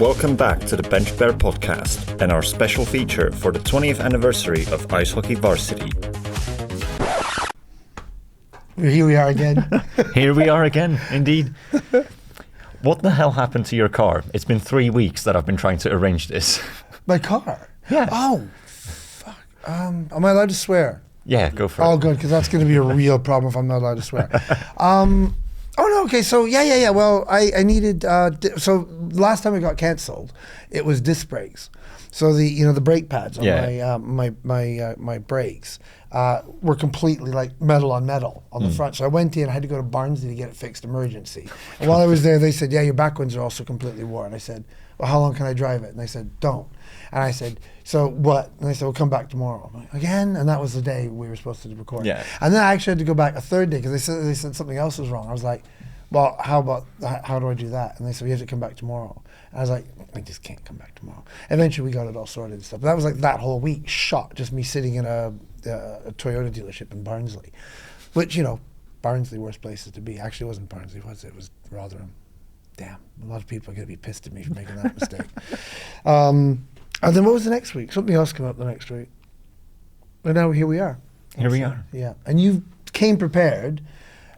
Welcome back to the Bench Bear podcast and our special feature for the 20th anniversary of Ice Hockey Varsity. Here we are again. Here we are again, indeed. What the hell happened to your car? It's been 3 weeks that I've been trying to arrange this. My car? Yeah. Oh, fuck. Am I allowed to swear? Yeah, go for it. Oh, good, because that's going to be a real problem if I'm not allowed to swear. Oh, no, okay, so, yeah. Well, I needed, so last time it got cancelled, it was disc brakes. So the brake pads on my brakes were completely like metal on the front. So I went in, I had to go to Barnsley to get it fixed emergency. And while I was there, they said, yeah, your back ones are also completely worn. I said, well, how long can I drive it? And they said, don't. And I said, so what? And they said, we'll come back tomorrow. I'm like, again? And that was the day we were supposed to record. Yeah. And then I actually had to go back a third day because they said something else was wrong. I was like, well, how do I do that? And they said, you have to come back tomorrow. And I was like, I just can't come back tomorrow. Eventually we got it all sorted and stuff. But that was like that whole week shot, just me sitting in a Toyota dealership in Barnsley, which, Barnsley, worst places to be. Actually, it wasn't Barnsley, was it? It was Rotherham. Damn, a lot of people are going to be pissed at me for making that mistake. And then what was the next week? Something else came up the next week. And now here we are. Here we are. Yeah. And you came prepared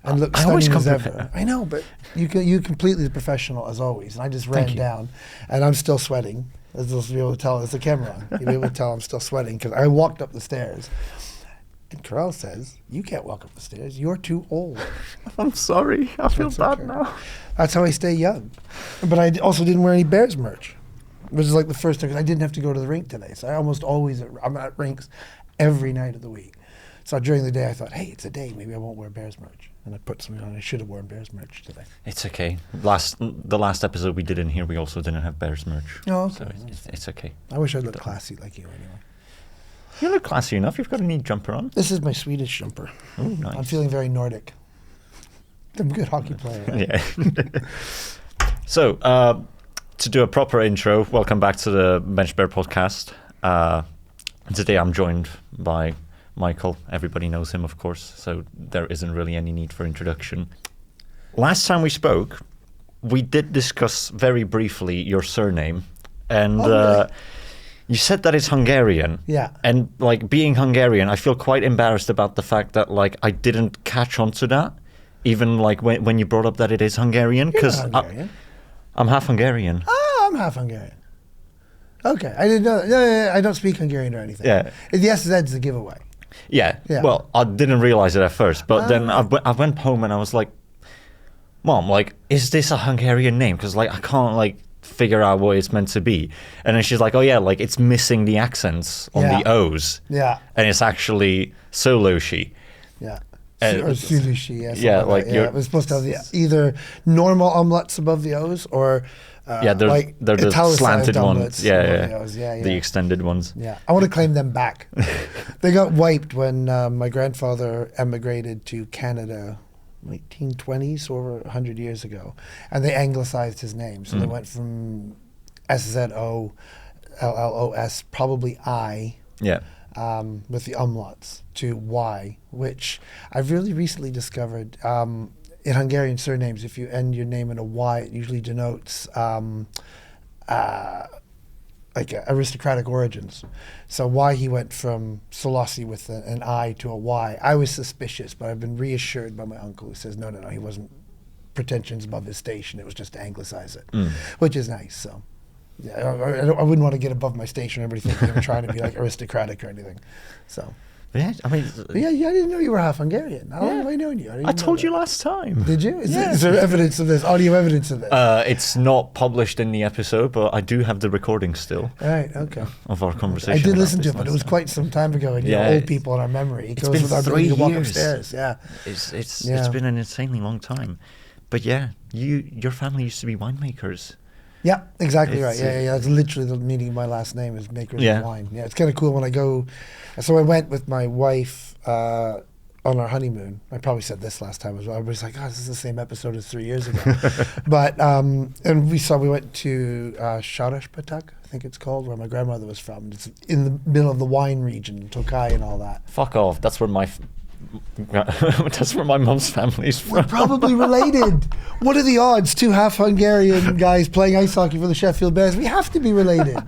and looked stunning as ever. I know, but you completely the professional as always. And I just ran down and I'm still sweating. As you'll be able to tell, there's a camera on. You'll be able to tell I'm still sweating because I walked up the stairs. And Carell says, you can't walk up the stairs. You're too old. I'm sorry. I feel bad now. That's how I stay young. But I also didn't wear any Bears merch, which is like the first time because I didn't have to go to the rink today. So I'm at rinks every night of the week. So during the day I thought, hey, it's a day. Maybe I won't wear Bears merch. And I put something on. I should have worn Bears merch today. It's okay. The last episode we did in here, we also didn't have Bears merch. Oh, okay. So it's okay. I wish I looked classy like you anyway. You look classy enough. You've got a neat jumper on. This is my Swedish jumper. Oh, nice. I'm feeling very Nordic. I'm a good hockey player. Right? Yeah. So, to do a proper intro, welcome back to the Bench Bear podcast. Today I'm joined by Michael. Everybody knows him, of course, so there isn't really any need for introduction. Last time we spoke, we did discuss very briefly your surname, and really? You said that it's Hungarian. Yeah. And being Hungarian, I feel quite embarrassed about the fact that I didn't catch on to that, even when you brought up that it is Hungarian, because I'm half Hungarian. Oh, I'm half Hungarian. Okay, I didn't know that. No, I don't speak Hungarian or anything. Yeah. Yes, that's a giveaway. Yeah. Well, I didn't realize it at first, but then I went home and I was like, Mom, is this a Hungarian name? Because I can't figure out what it's meant to be. And then she's like, oh yeah, it's missing the accents on the O's. Yeah. And it's actually Szollosy. Yeah. Or Szollosy, yeah. Yeah, it was supposed to have either normal omelets above the O's or they're the slanted ones. Yeah. The extended ones. Yeah. I want to claim them back. They got wiped when my grandfather emigrated to Canada 1920s, over 100 years ago, and they anglicized his name. So they went from SZOLLOS, probably I, with the umlauts, to Y, which I've really recently discovered. In Hungarian surnames, if you end your name in a Y, it usually denotes aristocratic origins. So why he went from Szollosy with an I to a Y, I was suspicious, but I've been reassured by my uncle who says, no, he wasn't pretensions above his station, it was just to anglicize it, which is nice. So yeah, I wouldn't want to get above my station or everybody thinking I'm trying to be aristocratic or anything. So. Yeah, I didn't know you were half Hungarian. How long have I known you? I told you last time. Did you? Is there evidence of this? Audio evidence of this? It's not published in the episode, but I do have the recording still. Right, okay. Of our conversation. I did listen to it, but it was quite some time ago, and old people in our memory. It's been 3 years. Walk upstairs. Yeah. It's been an insanely long time. But yeah, your family used to be winemakers. Yeah, exactly right. Yeah. That's literally the meaning of my last name is makers of wine. Yeah, it's kind of cool when I go. So I went with my wife on our honeymoon. I probably said this last time as well. Everybody's like, this is the same episode as 3 years ago. But, and we went to Szollosy, I think it's called, where my grandmother was from. It's in the middle of the wine region, Tokaj and all that. Fuck off. That's where my That's where my mum's family is We're from. probably related. What are the odds? Two half Hungarian guys playing ice hockey for the Sheffield Bears. We have to be related.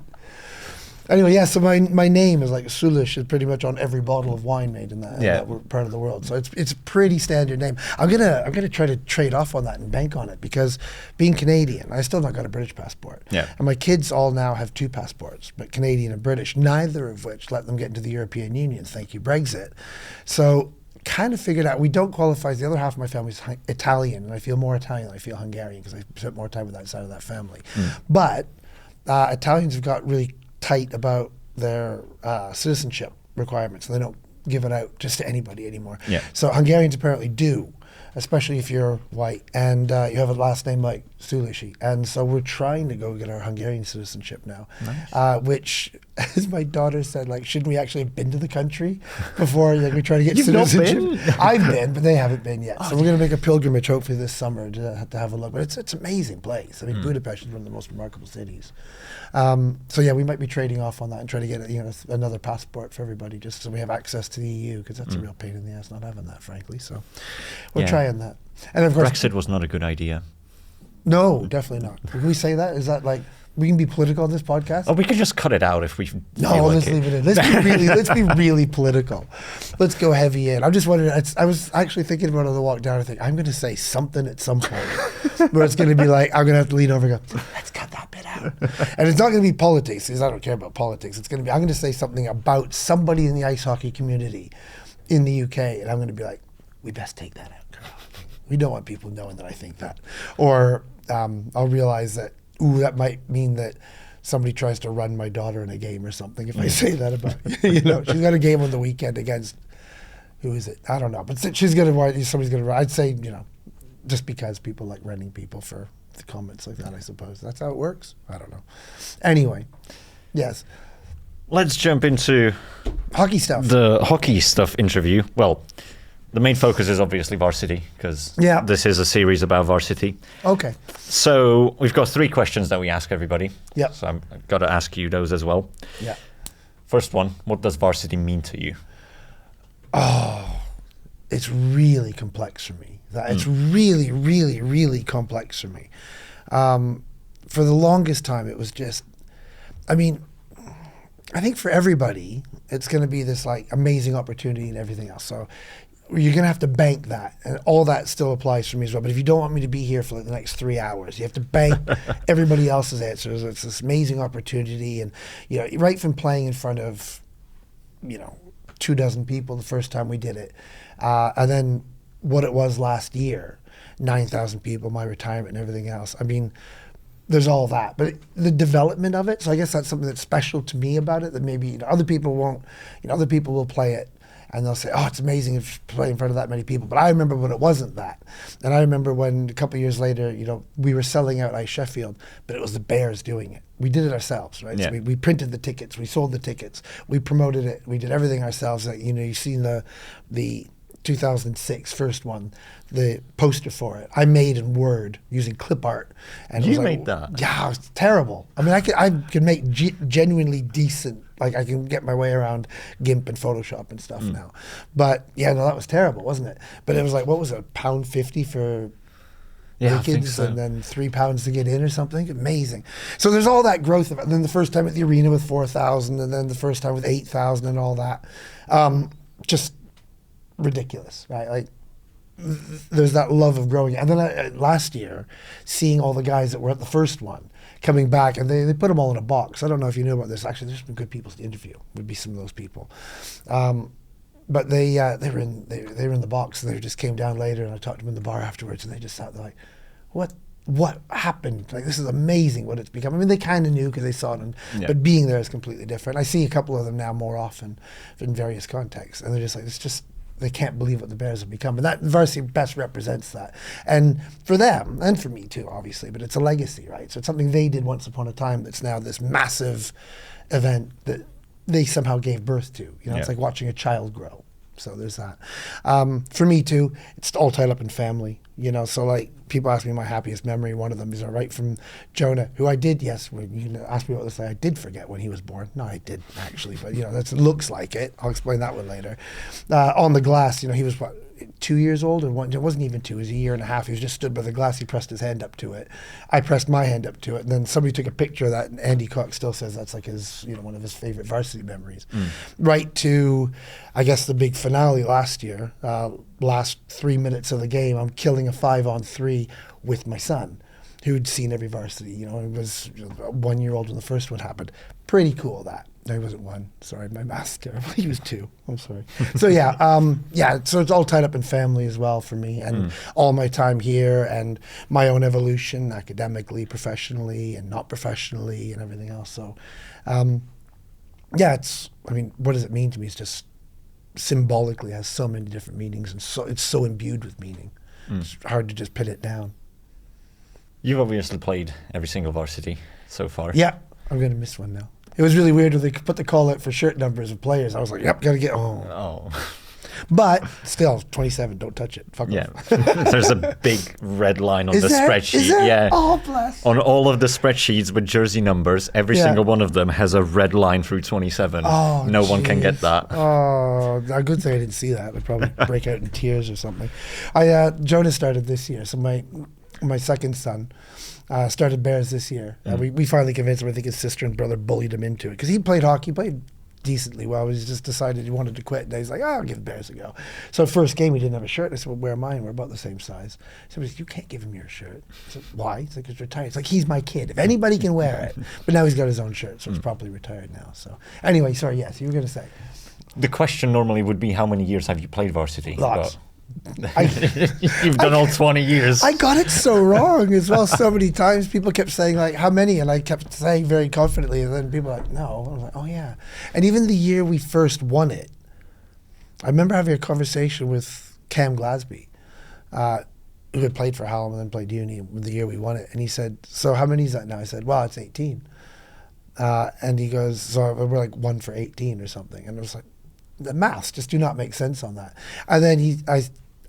Anyway, yeah. So my name is like Szollosy is pretty much on every bottle of wine made in that part of the world. So it's a pretty standard name. I'm gonna try to trade off on that and bank on it, because being Canadian, I still not got a British passport. Yeah. And my kids all now have 2 passports, but Canadian and British, neither of which let them get into the European Union. Thank you, Brexit. So kind of figured out we don't qualify. The other half of my family is Italian, and I feel more Italian than I feel Hungarian, because I spent more time with that side of that family. But Italians have got really tight about their citizenship requirements. They don't give it out just to anybody anymore. Yeah. So Hungarians apparently do, especially if you're white and you have a last name like Szollosy. And so we're trying to go get our Hungarian citizenship now. Nice. Which, as my daughter said, like, shouldn't we actually have been to the country before we try to get You've not citizenship? been? I've been, but they haven't been yet. So we're going to make a pilgrimage hopefully this summer to have a look. But it's an amazing place. I mean, Budapest is one of the most remarkable cities. So yeah, we might be trading off on that and try to get another passport for everybody, just so we have access to the EU, because that's a real pain in the ass not having that, frankly. So we're trying that. And of course, Brexit was not a good idea. no, definitely not. Can we say that? Is that like, we can be political on this podcast? Oh, we could just cut it out if we feel No, like let's leave it in. Let's be really political. Let's go heavy in. I'm just wondering. I was actually thinking about it on the walk down. I think I'm going to say something at some point where it's going to be like, I'm going to have to lean over and go, let's cut that bit out. And it's not going to be politics, because I don't care about politics. It's going to be, I'm going to say something about somebody in the ice hockey community in the UK, and I'm going to be like, we best take that out, girl. We don't want people knowing that I think that. Or I'll realize that, ooh, that might mean that somebody tries to run my daughter in a game or something if I say that about, she's got a game on the weekend against, who is it? I don't know. But somebody's going to run. I'd say, just because people like running people for the comments like that, I suppose. That's how it works? I don't know. Anyway, yes. Let's jump into Hockey stuff. the hockey stuff interview. Well, the main focus is obviously Varsity, because this is a series about Varsity. Okay. So we've got 3 questions that we ask everybody. Yeah. So I've got to ask you those as well. Yeah. First one, what does Varsity mean to you? Oh, it's really complex for me. It's really, really, really complex for me. For the longest time, it was just, I think for everybody, it's going to be this like amazing opportunity and everything else. So you're going to have to bank that, and all that still applies for me as well. But if you don't want me to be here for like the next 3 hours, you have to bank everybody else's answers. It's this amazing opportunity, and right from playing in front of 24 people the first time we did it, and then what it was last year, 9,000 people, my retirement and everything else. There's all that, but the development of it. So I guess that's something that's special to me about it, that maybe other people won't. Other people will play it and they'll say, "Oh, it's amazing if you play in front of that many people." But I remember when it wasn't that, and I remember when a couple of years later, we were selling out Ice Sheffield, but it was the Bears doing it. We did it ourselves, right? Yeah. So we printed the tickets, we sold the tickets, we promoted it, we did everything ourselves. Like, you've seen the 2006 first one, the poster for it, I made in Word using clip art. And You made that? Yeah, it was terrible. I could make genuinely decent, like I can get my way around GIMP and Photoshop and stuff now. But yeah, no, that was terrible, wasn't it? But it was like, what was it, £1.50 for I think tickets, so. and then £3 to get in or something. Amazing. So there's all that growth of it. And then the first time at the arena with 4,000, and then the first time with 8,000 and all that. Just ridiculous, right? Like, there's that love of growing. And then last year, seeing all the guys that were at the first one coming back, and they put them all in a box. I don't know if you knew about this. Actually, there's some good people to interview. Would be some of those people. But they were in the box, and they just came down later, and I talked to them in the bar afterwards, and they just sat there like, what happened? Like, this is amazing what it's become. They kind of knew because they saw it, but being there is completely different. I see a couple of them now more often in various contexts, and they're just like, they can't believe what the Bears have become. And that Varsity best represents that. And for them, and for me too, obviously, but it's a legacy, right? So it's something they did once upon a time that's now this massive event that they somehow gave birth to. It's like watching a child grow. So there's that. For me too, it's all tied up in family. You know, so like people ask me my happiest memory. One of them is right from Jonah, who I did. Yes, when you asked me what to say, I did forget when he was born. No, I did actually, but you know, that looks like it. I'll explain that one later. On the glass, you know, he was what, 2 years old, or one? It wasn't even 2. It was a year and a half. He was just stood by the glass. He pressed his hand up to it. I pressed my hand up to it, and then somebody took a picture of that. And Andy Cox still says that's like his, you know, one of his favorite varsity memories. Right to, I guess, the big finale last year. Last 3 minutes of the game, I'm killing a 5-on-3 with my son, who'd seen every varsity. You know, he was 1 year old when the first one happened. Pretty cool that. No, he wasn't 1. Sorry, my math's terrible. He was 2. I'm sorry. So yeah, so it's all tied up in family as well for me, and all my time here, and my own evolution academically, professionally, and not professionally, and everything else. So, yeah, I mean, what does it mean to me? It's just symbolically has so many different meanings, and so it's so imbued with meaning. It's hard to just pin it down. You've obviously played every single varsity so far. Yeah, I'm going to miss one now. It was really weird when they put the call out for shirt numbers of players. I was like, yep, got to get home. Oh. But still, 27, don't touch it. Fuck off. There's a big red line on the spreadsheet. Is there? Yeah. Oh, bless. On all of the spreadsheets with jersey numbers, every single one of them has a red line through 27. Oh, no one can get that. Oh, a good thing I didn't see that. I'd probably break out in tears or something. Jonas started this year, so my second son started Bears this year. We finally convinced him. I think his sister and brother bullied him into it because he played hockey, played decently well. He just decided he wanted to quit. And he's like, I'll give Bears a go. So first game, he didn't have a shirt. I said, well, wear mine. We're about the same size. So he said, you can't give him your shirt. I said, why? He's like, he's retired. It's like, he's my kid. If anybody can wear it. But now he's got his own shirt, so it's probably retired now. So anyway, sorry, yes, you were going to say. The question normally would be, how many years have you played varsity? Lots. You've done all 20 years. I got it so wrong as well. So many times people kept saying like, how many? And I kept saying very confidently, and then people were like, no. I was like, oh yeah. And even the year we first won it, I remember having a conversation with Cam Glasby, who had played for Hallam and then played uni the year we won it. And he said, so how many is that now? I said, well, it's 18. And he goes, so we're like 1 for 18 or something. And I was like, the maths just do not make sense on that. And then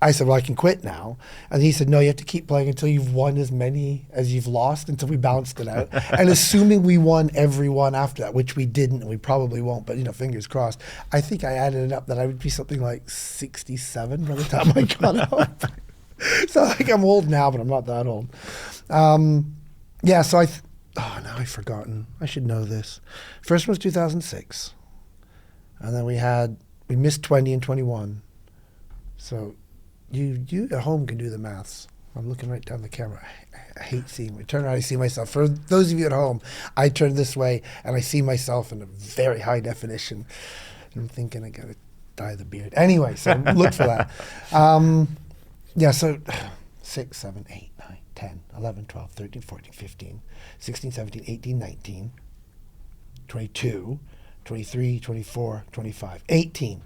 I said, well, I can quit now. And he said, no, you have to keep playing until you've won as many as you've lost, until we balanced it out. And assuming we won every one after that, which we didn't, and we probably won't, but, you know, fingers crossed, I think I added it up that I would be something like 67 by the time I got up. So, like, I'm old now, but I'm not that old. Yeah, so now I've forgotten. I should know this. First one was 2006. And then we missed 20 and 21. So you at home can do the maths. I'm looking right down the camera. I hate seeing me. Turn around, I see myself. For those of you at home, I turn this way and I see myself in a very high definition. And I'm thinking I gotta dye the beard. Anyway, so look for that. Yeah, so 6, 7, 8, 9, 10, 11, 12, 13, 14, 15, 16, 17, 18, 19, 22, 23, 24, 25, 18.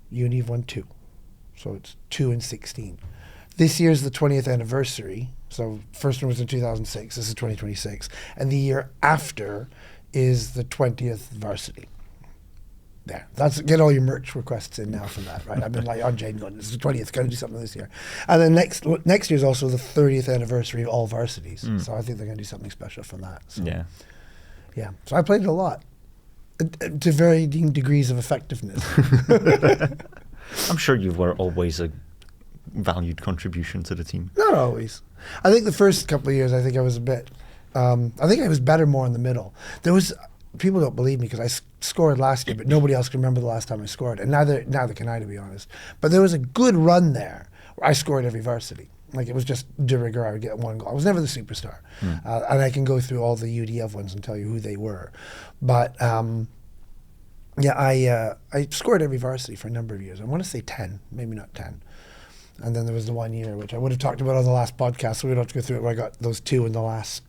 Uni won 2. So it's 2 and 16. This year's the 20th anniversary. So first one was in 2006. This is 2026. And the year after is the 20th varsity. There. Get all your merch requests in now from that, right? I've been like on Jane going, this is the 20th, got to do something this year. And then next year's also the 30th anniversary of all varsities. So I think they're going to do something special from that. So, yeah. So I played it a lot. To varying degrees of effectiveness. I'm sure you were always a valued contribution to the team. Not always. I think the first couple of years, I think I was a bit. I think I was better more in the middle. People don't believe me because I scored last year, but nobody else can remember the last time I scored, and neither can I, to be honest. But there was a good run there where I scored every varsity. Like, it was just de rigueur. I would get 1 goal. I was never the superstar. And I can go through all the UDF ones and tell you who they were. But, I scored every varsity for a number of years. I want to say 10, maybe not 10. And then there was the 1 year, which I would have talked about on the last podcast, so we don't have to go through it, where I got those 2 in the last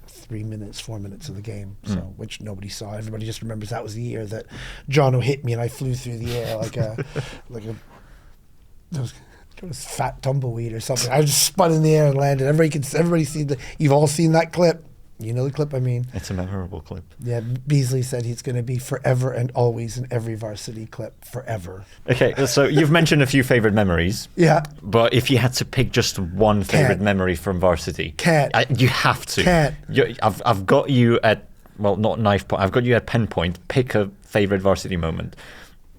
4 minutes of the game, so which nobody saw. Everybody just remembers that was the year that Jono hit me and I flew through the air like a fat tumbleweed or something. I just spun in the air and landed. Everybody seen you've all seen that clip. You know the clip I mean. It's a memorable clip. Yeah, Beasley said he's going to be forever and always in every varsity clip, forever. Okay, so you've mentioned a few favorite memories. Yeah. But if you had to pick just one favorite memory from Varsity, you have to. Can't. I've got you at, well, not knife point. I've got you at pen point. Pick a favorite Varsity moment.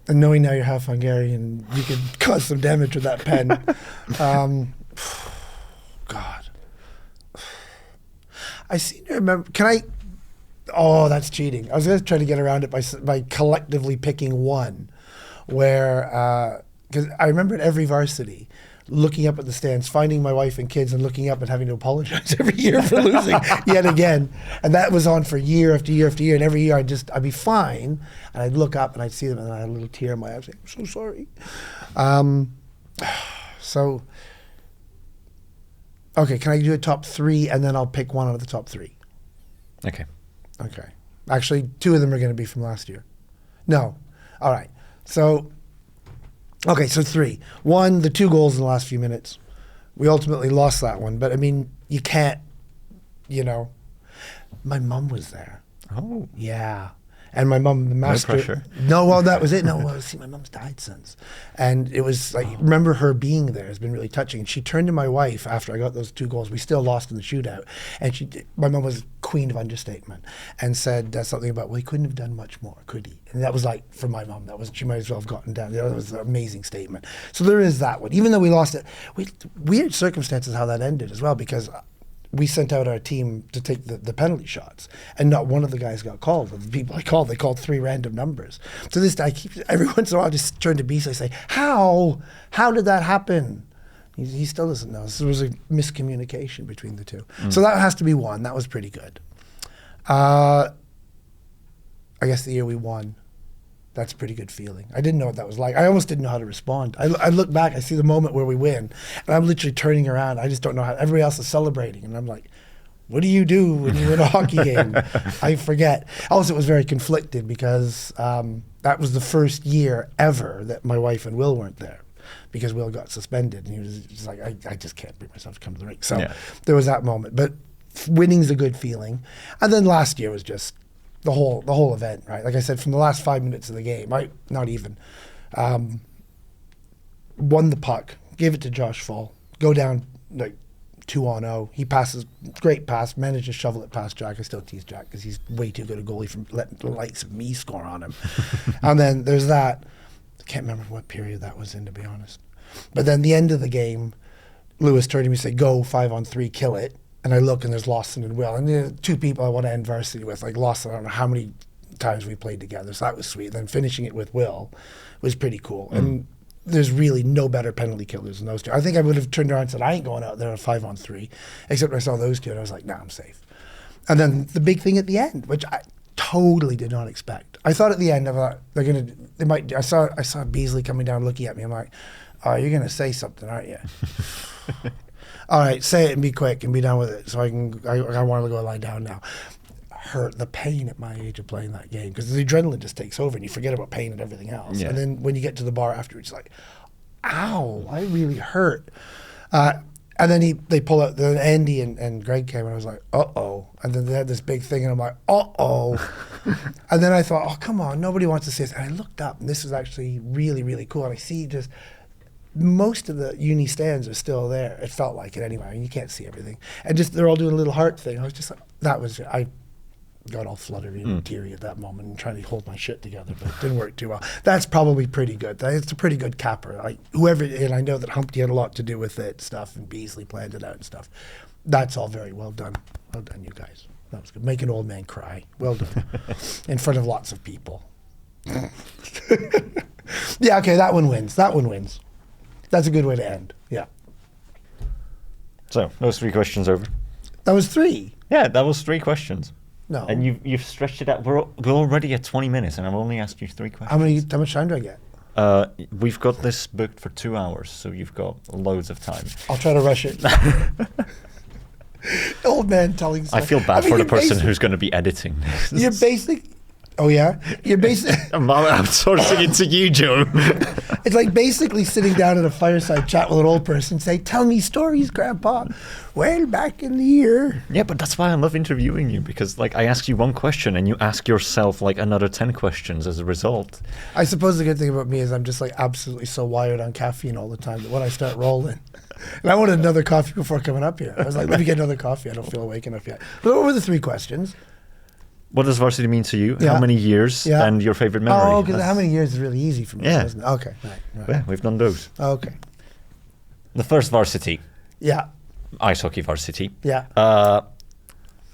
And knowing now you're half Hungarian, you could cause some damage with that pen. God. I seem to remember. Can I? Oh, that's cheating. I was going to try to get around it by collectively picking one, where because I remember at every varsity, looking up at the stands, finding my wife and kids, and looking up and having to apologize every year for losing yet again. And that was on for year after year after year. And every year I'd be fine, and I'd look up and I'd see them, and I had a little tear in my eye. I'd say, "I'm so sorry." So. Okay, can I do a top 3 and then I'll pick one out of the top 3? Okay. Okay. Actually, 2 of them are going to be from last year. No. All right. So, okay, so 3. 1, the 2 goals in the last few minutes. We ultimately lost that one, but I mean, you can't, my mum was there. Oh. Yeah. And my mum, the master. No pressure. No, well, that was it. No, well, see, my mum's died since. And it was like, remember her being there has been really touching. And she turned to my wife after I got those 2 goals. We still lost in the shootout. And my mum was queen of understatement and said something about, well, he couldn't have done much more, could he? And that was like, for my mum, she might as well have gotten down. That was an amazing statement. So there is that one. Even though we lost it, weird circumstances how that ended as well, because we sent out our team to take the penalty shots, and not one of the guys got called. The people I called, they called 3 random numbers. So this, every once in a while, I just turn to Beasley and say, how did that happen? He still doesn't know. There was a miscommunication between the 2. So that has to be 1. That was pretty good. I guess the year we won, that's a pretty good feeling. I didn't know what that was like. I almost didn't know how to respond. I look back, I see the moment where we win, and I'm literally turning around. I just don't know how. Everybody else is celebrating, and I'm like, what do you do when you win a hockey game? I forget. Also, it was very conflicted because that was the first year ever that my wife and Will weren't there, because Will got suspended, and he was just like, I just can't bring myself to come to the rink. So there was that moment. But winning's a good feeling. And then last year was just the whole event, right? Like I said, from the last 5 minutes of the game, not even, won the puck, gave it to Josh Fall, go down like 2-0. He passes, great pass, managed to shovel it past Jack. I still tease Jack because he's way too good a goalie for letting the likes of me score on him. And then there's that. I can't remember what period that was in, to be honest. But then the end of the game, Lewis turned to me and said, go 5-on-3, kill it. And I look, and there's Lawson and Will. And there are 2 people I want to end varsity with. Like Lawson, I don't know how many times we played together, so that was sweet. Then finishing it with Will was pretty cool. And there's really no better penalty killers than those 2. I think I would have turned around and said, I ain't going out there on 5-on-3, except I saw those 2, and I was like, nah, I'm safe. And then the big thing at the end, which I totally did not expect. I thought at the end, I saw Beasley coming down looking at me. I'm like, oh, you're going to say something, aren't you? All right, say it and be quick and be done with it. So I want to go lie down now. Hurt the pain at my age of playing that game, because the adrenaline just takes over and you forget about pain and everything else. Yeah. And then when you get to the bar afterwards, it's like, ow, I really hurt. And then they pull out, then Andy and Greg came, and I was like, uh-oh. And then they had this big thing, and I'm like, uh-oh. And then I thought, oh, come on, nobody wants to see this. And I looked up, and this was actually really, really cool. And I see just most of the uni stands are still there. It felt like it anyway. I mean, you can't see everything. And just they're all doing a little heart thing. I was just like, I got all fluttery and teary at that moment and trying to hold my shit together, but it didn't work too well. That's probably pretty good. It's a pretty good capper. And I know that Humpty had a lot to do with it stuff, and Beasley planned it out and stuff. That's all very well done. Well done, you guys. That was good. Make an old man cry. Well done. In front of lots of people. Yeah, okay, that one wins. That's a good way to end. Yeah. So, those 3 questions over. That was 3. Yeah, that was 3 questions. No. And you've stretched it out. We're already at 20 minutes, and I've only asked you 3 questions. How much time do I get? We've got this booked for 2 hours, so you've got loads of time. I'll try to rush it. Old man telling. I feel bad for the person who's going to be editing this. You're basic. Oh yeah, you're basically. I'm outsourcing it to you, Joe. It's like basically sitting down at a fireside chat with an old person, say, "Tell me stories, Grandpa." Well, back in the year. Yeah, but that's why I love interviewing you, because like I ask you one question and you ask yourself like another 10 questions as a result. I suppose the good thing about me is I'm just like absolutely so wired on caffeine all the time that when I start rolling, and I wanted another coffee before coming up here. I was like, let me get another coffee. I don't feel awake enough yet. But what were the 3 questions? What does varsity mean to you? Yeah. How many years? Yeah. And your favorite memory? Oh, because how many years is really easy for me, Yeah. isn't it? Okay, right. Yeah, we've done those. Okay. The first varsity, Yeah, ice hockey varsity. yeah.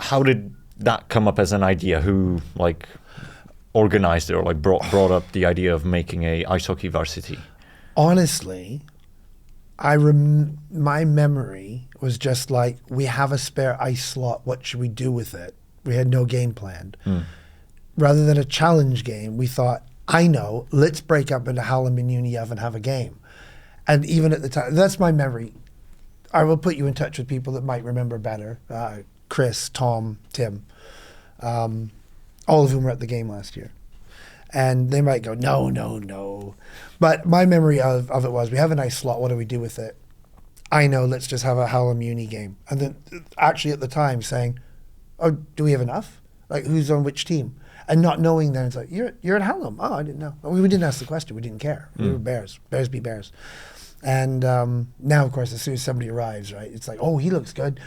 How did that come up as an idea? Who like organized it or like brought up the idea of making a ice hockey varsity? Honestly, my memory was just like, we have a spare ice slot. What should we do with it? We had no game planned. Rather than a challenge game, we thought, I know, let's break up into Hallam and Univ and have a game. And even at the time, that's my memory. I will put you in touch with people that might remember better. Chris, Tom, Tim, all of whom were at the game last year. And they might go, no. But my memory of it was, we have a nice slot. What do we do with it? I know, let's just have a Hallam Uni game. And then actually at the time saying, oh, do we have enough? Like, who's on which team? And not knowing then, it's like, you're at Hallam. Oh, I didn't know. We didn't ask the question. We didn't care. We were Bears. Bears be Bears. And now, of course, as soon as somebody arrives, right, it's like, oh, he looks good.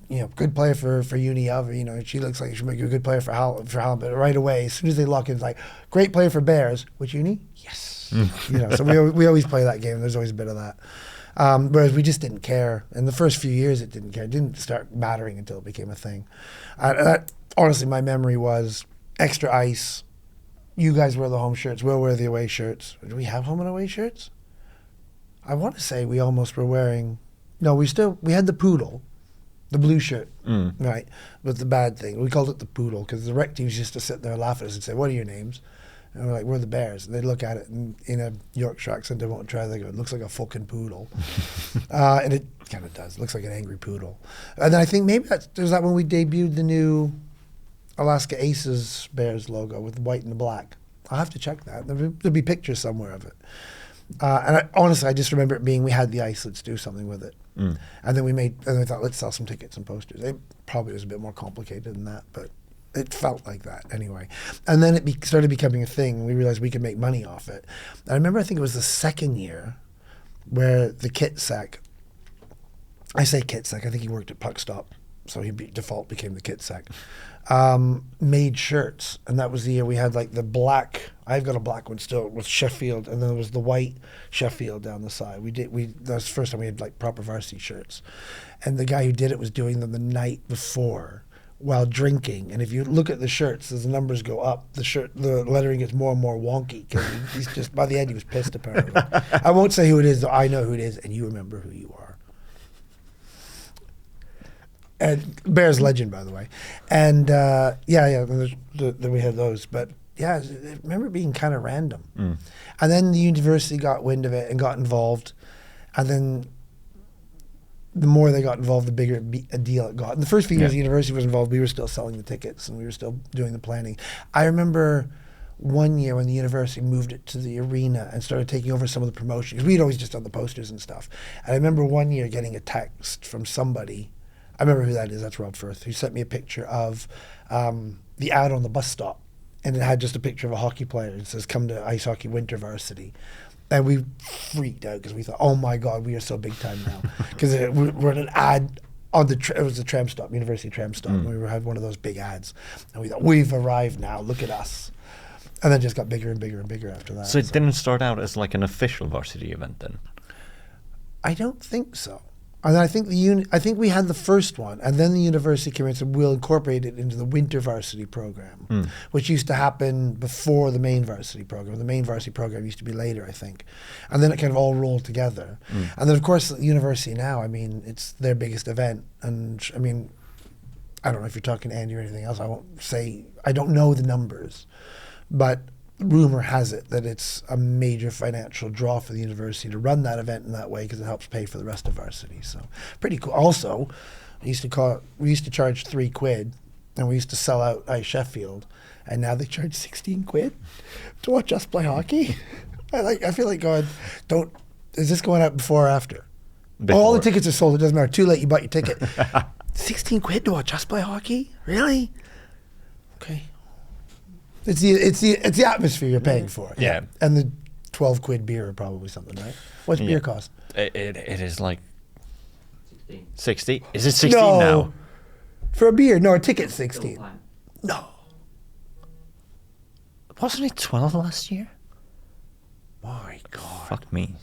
You know, good player for Univ. Or, you know, she looks like she might be a good player for Hallam. But right away, as soon as they lock in, it's like, great player for Bears. Which uni? Yes. You know, so we always play that game. There's always a bit of that. Whereas we just didn't care. In the first few years, it didn't care. It didn't start mattering until it became a thing. Honestly, my memory was extra ice. You guys wear the home shirts. We'll wear the away shirts. Do we have home and away shirts? I want to say we almost were wearing. No, we had the poodle, the blue shirt, right? But the bad thing, we called it the poodle because the rec teams used to sit there and laugh at us and say, "What are your names?" And we're like, "We're the Bears." And they'd look at it and in a Yorkshire accent, they won't try. They go, "It looks like a fucking poodle," and it kind of does. It looks like an angry poodle. And then I think maybe there's that when we debuted the new Alaska Aces Bears logo with white and the black. I'll have to check that. There'll be pictures somewhere of it. And honestly, I just remember it being, we had the ice, let's do something with it. And then we thought, let's sell some tickets and posters. It probably was a bit more complicated than that, but it felt like that anyway. And then it started becoming a thing, and we realized we could make money off it. And I remember, I think it was the second year where the kit sec, I say kit sec, I think he worked at Puck Stop, so he default became the kit sec, made shirts. And that was the year we had like the black, I've got a black one still with Sheffield, and then there was the white Sheffield down the side. That was the first time we had like proper varsity shirts. And the guy who did it was doing them the night before while drinking. And if you look at the shirts, as the numbers go up, the lettering gets more and more wonky because he's just, by the end he was pissed apparently. I won't say who it is, though I know who it is, and you remember who you are. And Bears legend, by the way. And then we had those. But yeah, I remember it being kind of random. And then the university got wind of it and got involved. And then the more they got involved, the bigger a deal it got. In the first few years the university was involved, we were still selling the tickets and we were still doing the planning. I remember one year when the university moved it to the arena and started taking over some of the promotions. We'd always just done the posters and stuff. And I remember one year getting a text from somebody, I remember who that is, that's Rob Firth, who sent me a picture of the ad on the bus stop. And it had just a picture of a hockey player. It says, "Come to ice hockey winter varsity." And we freaked out because we thought, oh my God, we are so big time now. Because we're in an ad on it was a tram stop, university tram stop. And we had one of those big ads. And we thought, we've arrived now, look at us. And then it just got bigger and bigger and bigger after that. So it didn't start out as like an official varsity event then? I don't think so. And I think I think we had the first one, and then the university came in and said, we'll incorporate it into the winter varsity program, which used to happen before the main varsity program. The main varsity program used to be later, I think. And then it kind of all rolled together. And then, of course, the university now, I mean, it's their biggest event. And, I mean, I don't know if you're talking to Andy or anything else. I won't say, I don't know the numbers. But rumor has it that it's a major financial draw for the university to run that event in that way because it helps pay for the rest of varsity. So pretty cool. Also, we used to charge £3, and we used to sell out Ice Sheffield, and now they charge 16 quid to watch us play hockey. I feel like going, is this going out before or after? Before. All the tickets are sold. It doesn't matter. Too late. You bought your ticket. 16 quid to watch us play hockey? Really? Okay. It's the atmosphere you're paying for. Yeah. And the 12 quid beer or probably something, right? What's beer cost? It is like 16. 60. Is it 16 now? For a beer? No, a ticket's 16. No. Wasn't it 12 last year? My God. Fuck me.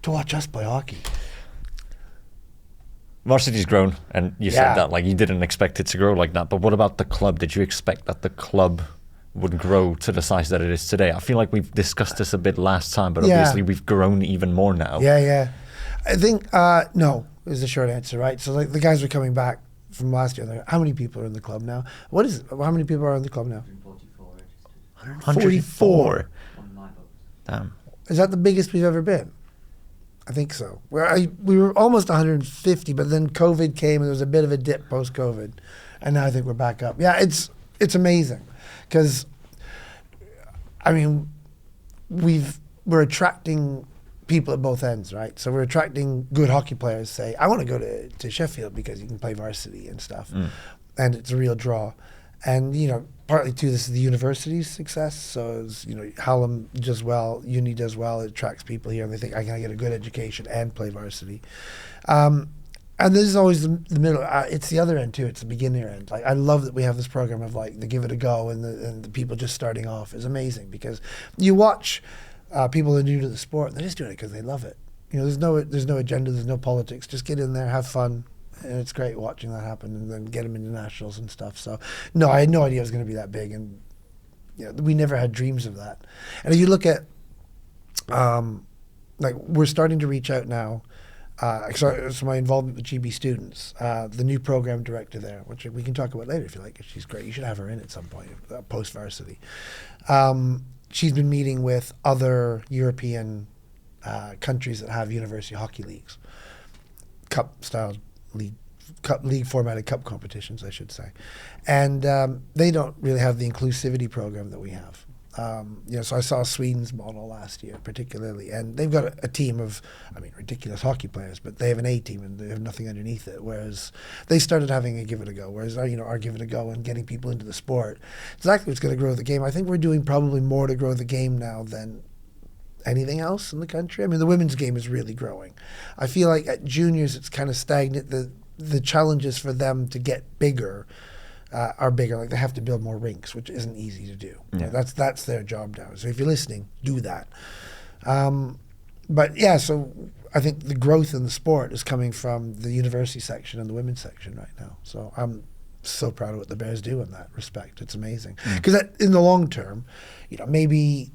To watch us play hockey. Varsity's grown, and you said that like you didn't expect it to grow like that. But what about the club? Did you expect that the club would grow to the size that it is today? I feel like we've discussed this a bit last time, but obviously we've grown even more now. Yeah. I think no is the short answer, right? So like the guys were coming back from last year. Like, how many people are in the club now? What is it? How many people are in the club now? 144 registered. 144. On my books. Damn. Is that the biggest we've ever been? I think so. We were almost 150, but then COVID came and there was a bit of a dip post-COVID, and now I think we're back up. Yeah, it's amazing, because I mean we're attracting people at both ends, right? So we're attracting good hockey players. Say, I want to go to Sheffield because you can play varsity and stuff, and it's a real draw. And partly too, this is the university's success. So it's, Hallam does well, uni does well. It attracts people here, and they think I can get a good education and play varsity. And this is always the middle. It's the other end too. It's the beginner end. Like, I love that we have this program of like the give it a go, and the people just starting off is amazing, because you watch people that are new to the sport. They're just doing it because they love it. There's no agenda. There's no politics. Just get in there, have fun. And it's great watching that happen, and then get them into nationals and stuff. So, no, I had no idea it was going to be that big, and we never had dreams of that. And if you look at, like, we're starting to reach out now. So my involvement with GB Students, the new program director there, which we can talk about later if you like. She's great. You should have her in at some point, post varsity. She's been meeting with other European countries that have university hockey leagues, cup-style league formatted cup competitions, I should say, and they don't really have the inclusivity program that we have. So I saw Sweden's model last year, particularly, and they've got a team of, ridiculous hockey players, but they have an A team and they have nothing underneath it. Whereas they started having a give it a go. Whereas our give it a go and getting people into the sport, exactly what's going to grow the game. I think we're doing probably more to grow the game now than anything else in the country. The women's game is really growing. I feel like at juniors it's kind of stagnant. The challenges for them to get bigger are bigger. Like, they have to build more rinks, which isn't easy to do. Yeah. That's their job now. So if you're listening, do that. But yeah, so I think the growth in the sport is coming from the university section and the women's section right now. So I'm so proud of what the Bears do in that respect. It's amazing. Because in the long term, maybe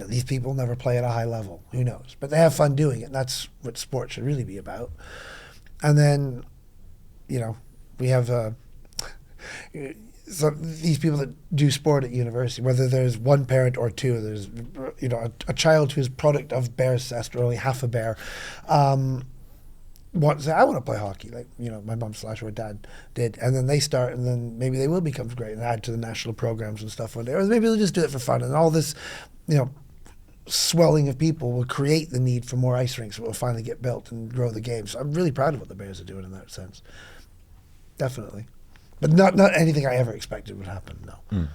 these people never play at a high level. Who knows? But they have fun doing it, and that's what sport should really be about. And then, we have so these people that do sport at university, whether there's one parent or two, there's a child who's product of Bears cest, or only half a bear, want to say, I want to play hockey, like my mom / or dad did, and then they start, and then maybe they will become great and add to the national programs and stuff one day, or maybe they'll just do it for fun, and all this, swelling of people will create the need for more ice rinks that will finally get built and grow the game. So I'm really proud of what the Bears are doing in that sense. Definitely. But not anything I ever expected would happen, no.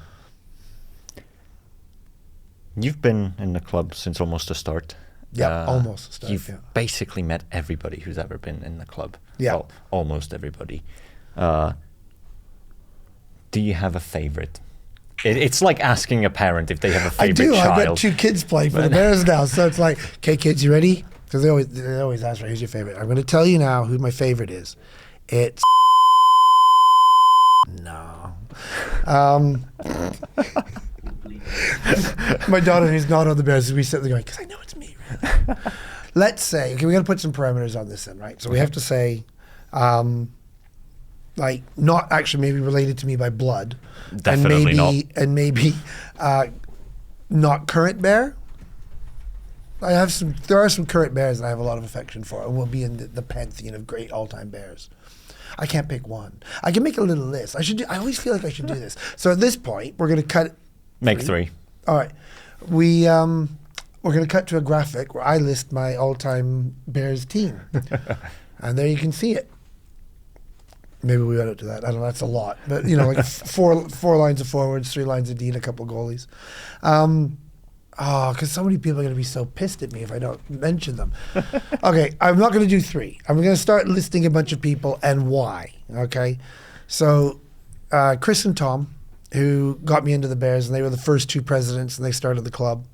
You've been in the club since almost the start. Yeah, almost the start. You've basically met everybody who's ever been in the club. Yeah. Well, almost everybody. Do you have a favorite? It's like asking a parent if they have a favorite child. I've got 2 kids playing for the Bears now, so it's like, okay, kids, you ready? Because they always ask, who's your favorite? I'm going to tell you now who my favorite is. It's no. My daughter, who's not on the Bears, we sit there going, because I know it's me. Really. Let's say, okay, we got to put some parameters on this then, right? So we have to say, like, not actually maybe related to me by blood. Definitely not. And maybe not current Bear. There are some current Bears that I have a lot of affection for, and will be in the pantheon of great all-time Bears. I can't pick one. I can make a little list. I always feel like I should do this. So at this point, we're going to cut. Make three. All right. We're going to cut to a graphic where I list my all-time Bears team. And there you can see it. Maybe we ought to do that. I don't know. That's a lot. But, like four lines of forwards, 3 lines of D, and a couple of goalies. Because so many people are going to be so pissed at me if I don't mention them. Okay, I'm not going to do 3. I'm going to start listing a bunch of people and why. Okay? So, Chris and Tom, who got me into the Bears, and they were the first 2 presidents, and they started the club.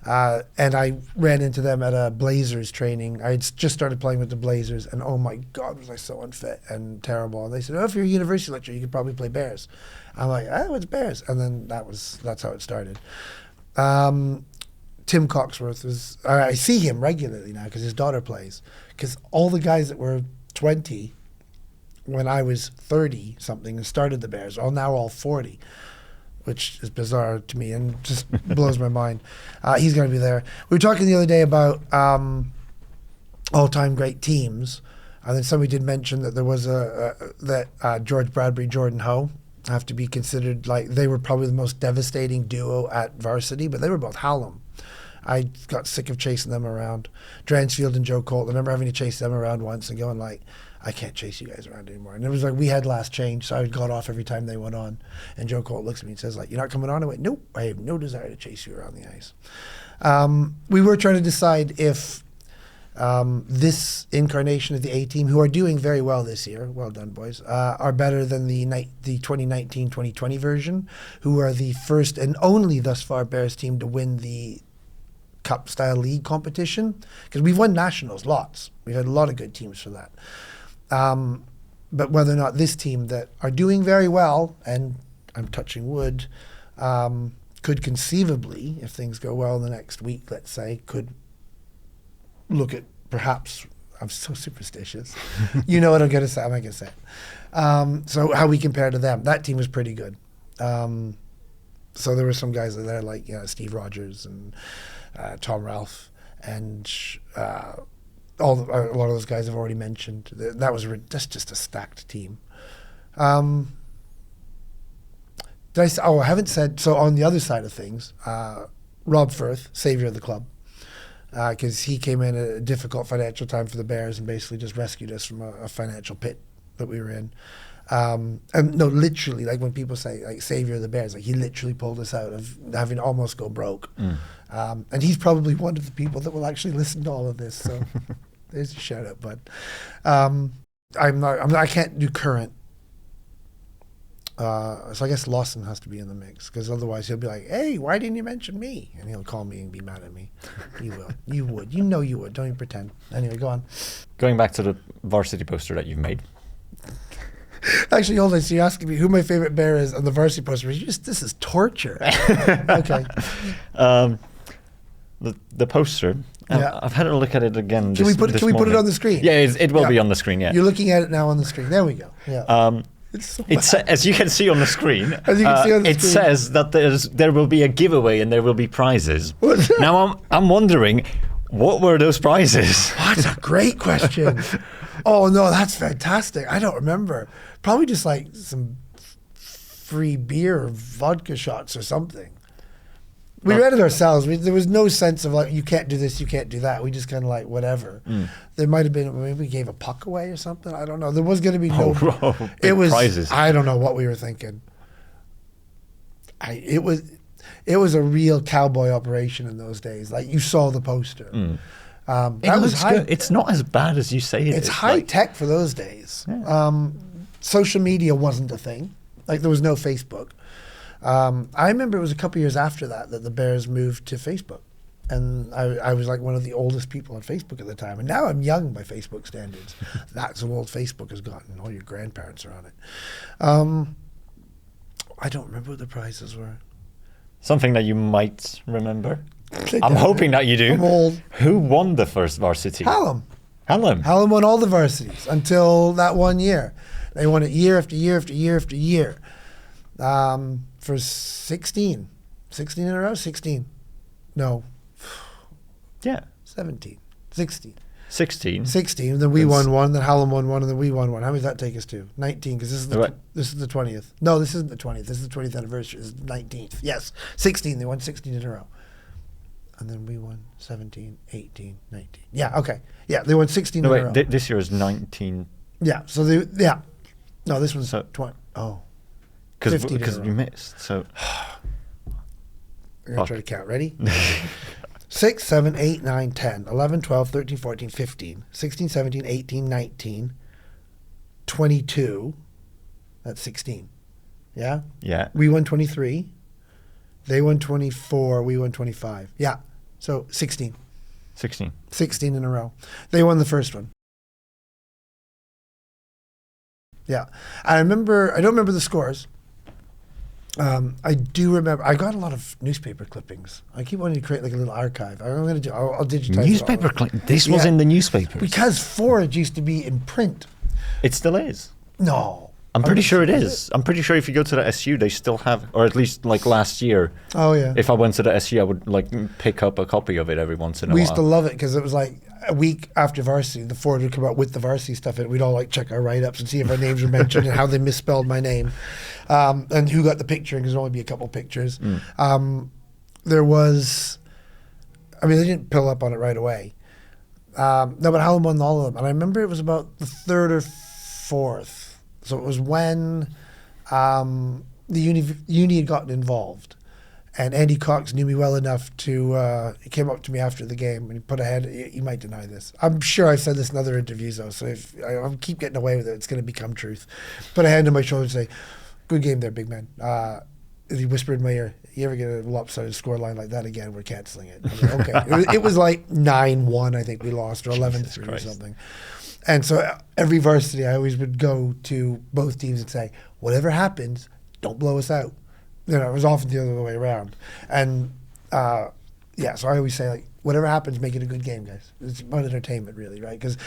And I ran into them at a Blazers training. I had just started playing with the Blazers, and oh my God, was I so unfit and terrible. And they said, if you're a university lecturer, you could probably play Bears. I'm like, what's Bears? And then that's how it started. Tim Coxworth was, I see him regularly now because his daughter plays. Because all the guys that were 20 when I was 30 something and started the Bears are now all 40. Which is bizarre to me and just blows my mind. He's going to be there. We were talking the other day about all-time great teams. And then somebody did mention that there was George Bradbury, Jordan Ho have to be considered like they were probably the most devastating duo at Varsity, but they were both Hallam. I got sick of chasing them around. Dransfield and Joe Colt, I remember having to chase them around once and going like, I can't chase you guys around anymore. And it was like we had last change, so I got off every time they went on. And Joe Colt looks at me and says, like, you're not coming on? I went, nope, I have no desire to chase you around the ice. We were trying to decide if this incarnation of the A-team, who are doing very well this year, well done, boys, are better than the 2019-2020 version, who are the first and only thus far Bears team to win the Cup-style league competition. Because we've won nationals, lots. We've had a lot of good teams for that. But whether or not this team that are doing very well, and I'm touching wood, could conceivably, if things go well in the next week, let's say, could look at perhaps, I'm so superstitious. You know what I'm going to say, I'm not going to say it. So how we compare to them. That team was pretty good. So there were some guys in there like Steve Rogers and Tom Ralph and a lot of those guys I've already mentioned. That's just a stacked team. I haven't said, so on the other side of things, Rob Firth, savior of the club, because he came in at a difficult financial time for the Bears and basically just rescued us from a financial pit that we were in. And no, literally, like when people say like savior of the Bears, like he literally pulled us out of having to almost go broke. And he's probably one of the people that will actually listen to all of this. So there's a shout out, bud. I can't do current. So I guess Lawson has to be in the mix because otherwise he'll be like, hey, why didn't you mention me? And he'll call me and be mad at me. You will. You would. You know you would. Don't even pretend. Anyway, go on. Going back to the Varsity poster that you've made. Actually, hold on. So you're asking me who my favorite Bear is on the Varsity poster. This is torture. Okay. The poster. Yeah. I've had a look at it again. Can we put it on the screen? Yeah, it will be on the screen. Yeah. You're looking at it now on the screen. There we go. Yeah. As you can see on the screen, it says that there will be a giveaway and there will be prizes. Now I'm wondering, what were those prizes? That's a great question. Oh no, that's fantastic. I don't remember. Probably just like some free beer or vodka shots or something. We read it ourselves. There was no sense of like, you can't do this, you can't do that. We just kind of like, whatever. There might have been, maybe we gave a puck away or something. I don't know. There was going to be no. It was prizes. I don't know what we were thinking. It was a real cowboy operation in those days. Like you saw the poster. That was good. It's not as bad as you say it is. It's high tech for those days. Yeah. Social media wasn't a thing. Like there was no Facebook. I remember it was a couple years after that the Bears moved to Facebook. And I was like one of the oldest people on Facebook at the time. And now I'm young by Facebook standards. That's how old Facebook has gotten. All your grandparents are on it. I don't remember what the prizes were. Something that you might remember. I'm hoping that you do. I'm old. Who won the first varsity? Hallam. Hallam won all the varsities until that one year. They won it year after year after year after year. For 16 in a row? 16. No. Yeah. 17. 16. 16. 16. Then we That's- won one. Then Hallam won one, and then we won one. How many does that take us to? 19. Because Right. this is the 20th. No, this isn't the 20th. This is the 20th anniversary. This is the 19th. Yes, 16. They won 16 in a row. And then we won 17, 18, 19. Yeah. Okay. Yeah, they won 16 No, in a row. wait, this year is 19. Yeah. So they. Yeah. No, this one's So- 20. Oh. Because 15 in a row. you missed. So I'm going to try to count. Ready? 6, 7, 8, 9, 10, 11, 12, 13, 14, 15, 16, 17, 18, 19, 22. That's 16. Yeah? yeah. We won 23. They won 24. We won 25. Yeah. So 16. 16. 16 in a row. They won the first one. Yeah. I don't remember the scores. I do remember. I got a lot of newspaper clippings. I keep wanting to create like a little archive. I'm going to do. I'll digitize Newspaper it all. This was Yeah. in the newspapers. Because Forage used to be in print. It still is. No. I'm pretty sure it Is is. I'm pretty sure if you go to the SU, they still have, or at least like last year, Oh yeah. if I went to the SU, I would like pick up a copy of it every once in a We while. used to love it because it was like a week after Varsity, the Forge would come out with the Varsity stuff in it. We'd all like check our write-ups and see if our names were mentioned and how they misspelled my name, and who got the picture, because there'd only be a couple pictures. There was, I mean, they didn't pill up on it right away. No, but Hallam won all of them. And I remember it was about the third or fourth. So it was when the uni had gotten involved. And Andy Cox knew me well enough to, he came up to me after the game and he put a hand, you might deny this. I'm sure I've said this in other interviews though, so if I keep getting away with it, it's going to become truth. Put a hand on my shoulder and say, good game there, big man. He whispered in my ear, you ever get a lopsided score line like that again, we're cancelling it. I'm like, okay. It was like 9-1, I think we lost, or 11-3 or something. And so every varsity, I always would go to both teams and say, whatever happens, don't blow us out. You know, it was often the other way around. And yeah, so I always say, like, whatever happens, make it a good game, guys. It's about entertainment, really, right? Because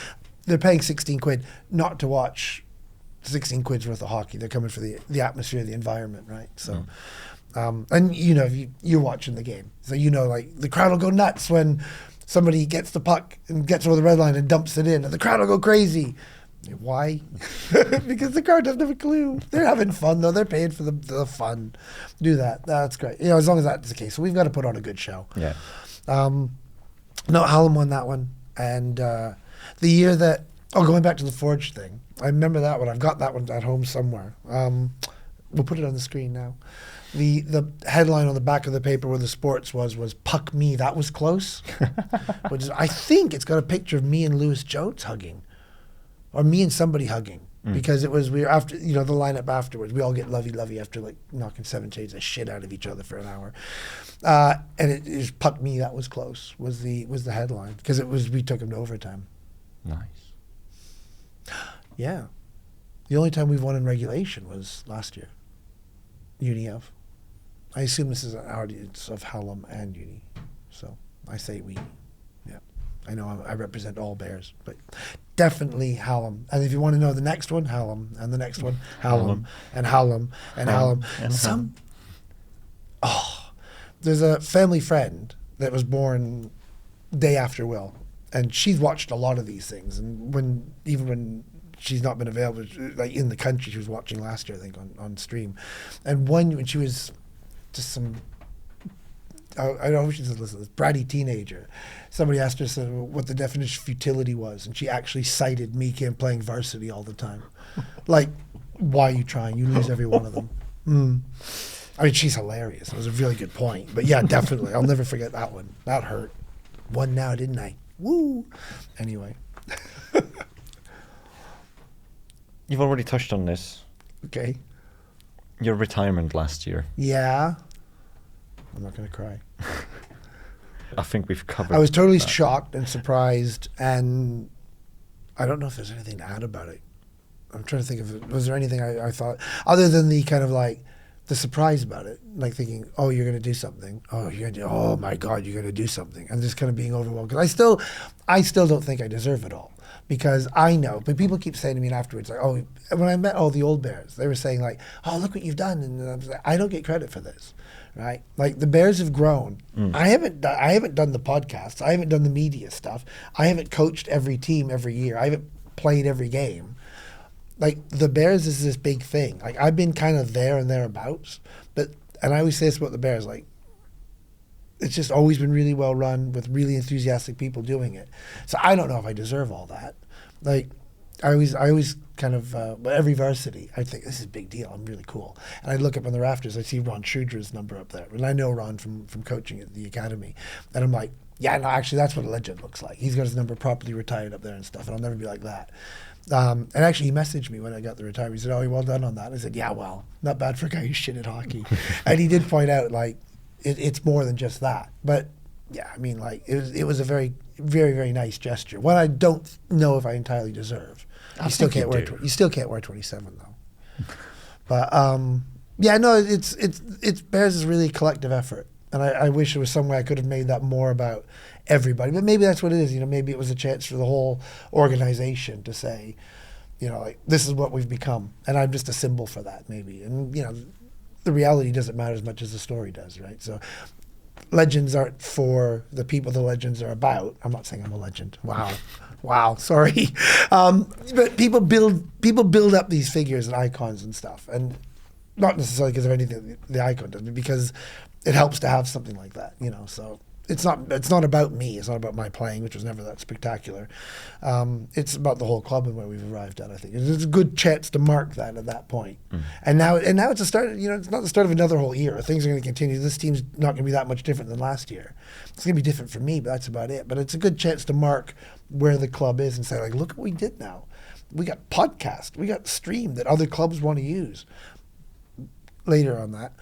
they're paying 16 quid not to watch 16 quid's worth of hockey. They're coming for the atmosphere, the environment, right? So, and you know, you're watching the game, so you know, like the crowd will go nuts when somebody gets the puck and gets over the red line and dumps it in, and the crowd will go crazy. Why? Because the crowd doesn't have a clue. They're having fun though. They're paying for the fun. Do that. That's great. You know, as long as that's the case. So we've got to put on a good show. Yeah. No, Hallam won that one, and the year that going back to the Forge thing, I remember that one. I've got that one at home somewhere. We'll put it on the screen now. The headline on the back of the paper where the sports was "Puck me, that was close," which is, I think it's got a picture of me and Lewis Jones hugging, or me and somebody hugging, because we were after, you know, the lineup afterwards. We all get lovey after like knocking 7 shades of shit out of each other for an hour, and it is "Puck me, that was close" was the headline, because we took him to overtime. Nice. Yeah, the only time we've won in regulation was last year. Uni of. I assume this is an audience of Hallam and Uni, so I say we. Yeah, I know I represent all Bears, but definitely Hallam. And if you want to know the next one, Hallam, and the next one, Hallam, and Hallam, and Hallam. There's a family friend that was born day after Will, and she's watched a lot of these things. And even when she's not been available, like in the country, she was watching last year, I think, on stream. And when she was just some, I don't know if she's listening, this bratty teenager, somebody asked her what the definition of futility was, and she actually cited me playing varsity all the time. Like, why are you trying? You lose every one of them. I mean, she's hilarious. It was a really good point. But yeah, definitely. I'll never forget that one. That hurt. Won now, didn't I? Woo! Anyway. You've already touched on this. Okay. Your retirement last year. Yeah. I'm not going to cry. I think we've covered. I was totally that. shocked and surprised, and I don't know if there's anything to add about it. I'm trying to think of, was there anything I thought, other than the kind of like, the surprise about it, like thinking, oh, you're going to do something. Oh, you're going to do, oh my God, you're going to do something. And just kind of being overwhelmed. Because I still don't think I deserve it all. because I know, but people keep saying to me afterwards, like, oh, when I met all the old Bears, they were saying like, oh, look what you've done, and I was like, I don't get credit for this, right? Like the Bears have grown. I haven't done the podcasts. I haven't done the media stuff. I haven't coached every team every year. I haven't played every game. Like the Bears is this big thing. Like I've been kind of there and thereabouts, and I always say this about the Bears, like it's just always been really well run with really enthusiastic people doing it. So I don't know if I deserve all that. Like I always kind of every varsity, I think this is a big deal. I'm really cool, and I look up on the rafters. I see Ron Schudler's number up there, and I know Ron from coaching at the academy, and I'm like, yeah, no, actually that's what a legend looks like. He's got his number properly retired up there and stuff, and I'll never be like that. And actually, he messaged me when I got the retirement. He said, "Oh, well done on that." I said, "Yeah, well, not bad for a guy who's shit at hockey." And he did point out, like, it's more than just that. But yeah, I mean, like, it was a very, very, very nice gesture. One I don't know if I entirely deserve. You still can't wear 27 though. But yeah, no, it's Bears is really a collective effort, and I wish there was some way I could have made that more about everybody, but maybe that's what it is. You know, maybe it was a chance for the whole organization to say, you know, like this is what we've become, and I'm just a symbol for that, maybe. And you know, the reality doesn't matter as much as the story does, right? So, legends aren't for the people the legends are about. I'm not saying I'm a legend. Wow, sorry. But people build up these figures and icons and stuff, and not necessarily because of anything the icon does, but because it helps to have something like that, you know. So. It's not about me. It's not about my playing, which was never that spectacular. It's about the whole club and where we've arrived at. I think it's a good chance to mark that at that point. And now it's a start. You know, it's not the start of another whole year. Things are going to continue. This team's not going to be that much different than last year. It's going to be different for me, but that's about it. But it's a good chance to mark where the club is and say, like, look what we did now. We got podcast. We got stream that other clubs want to use. Later on that.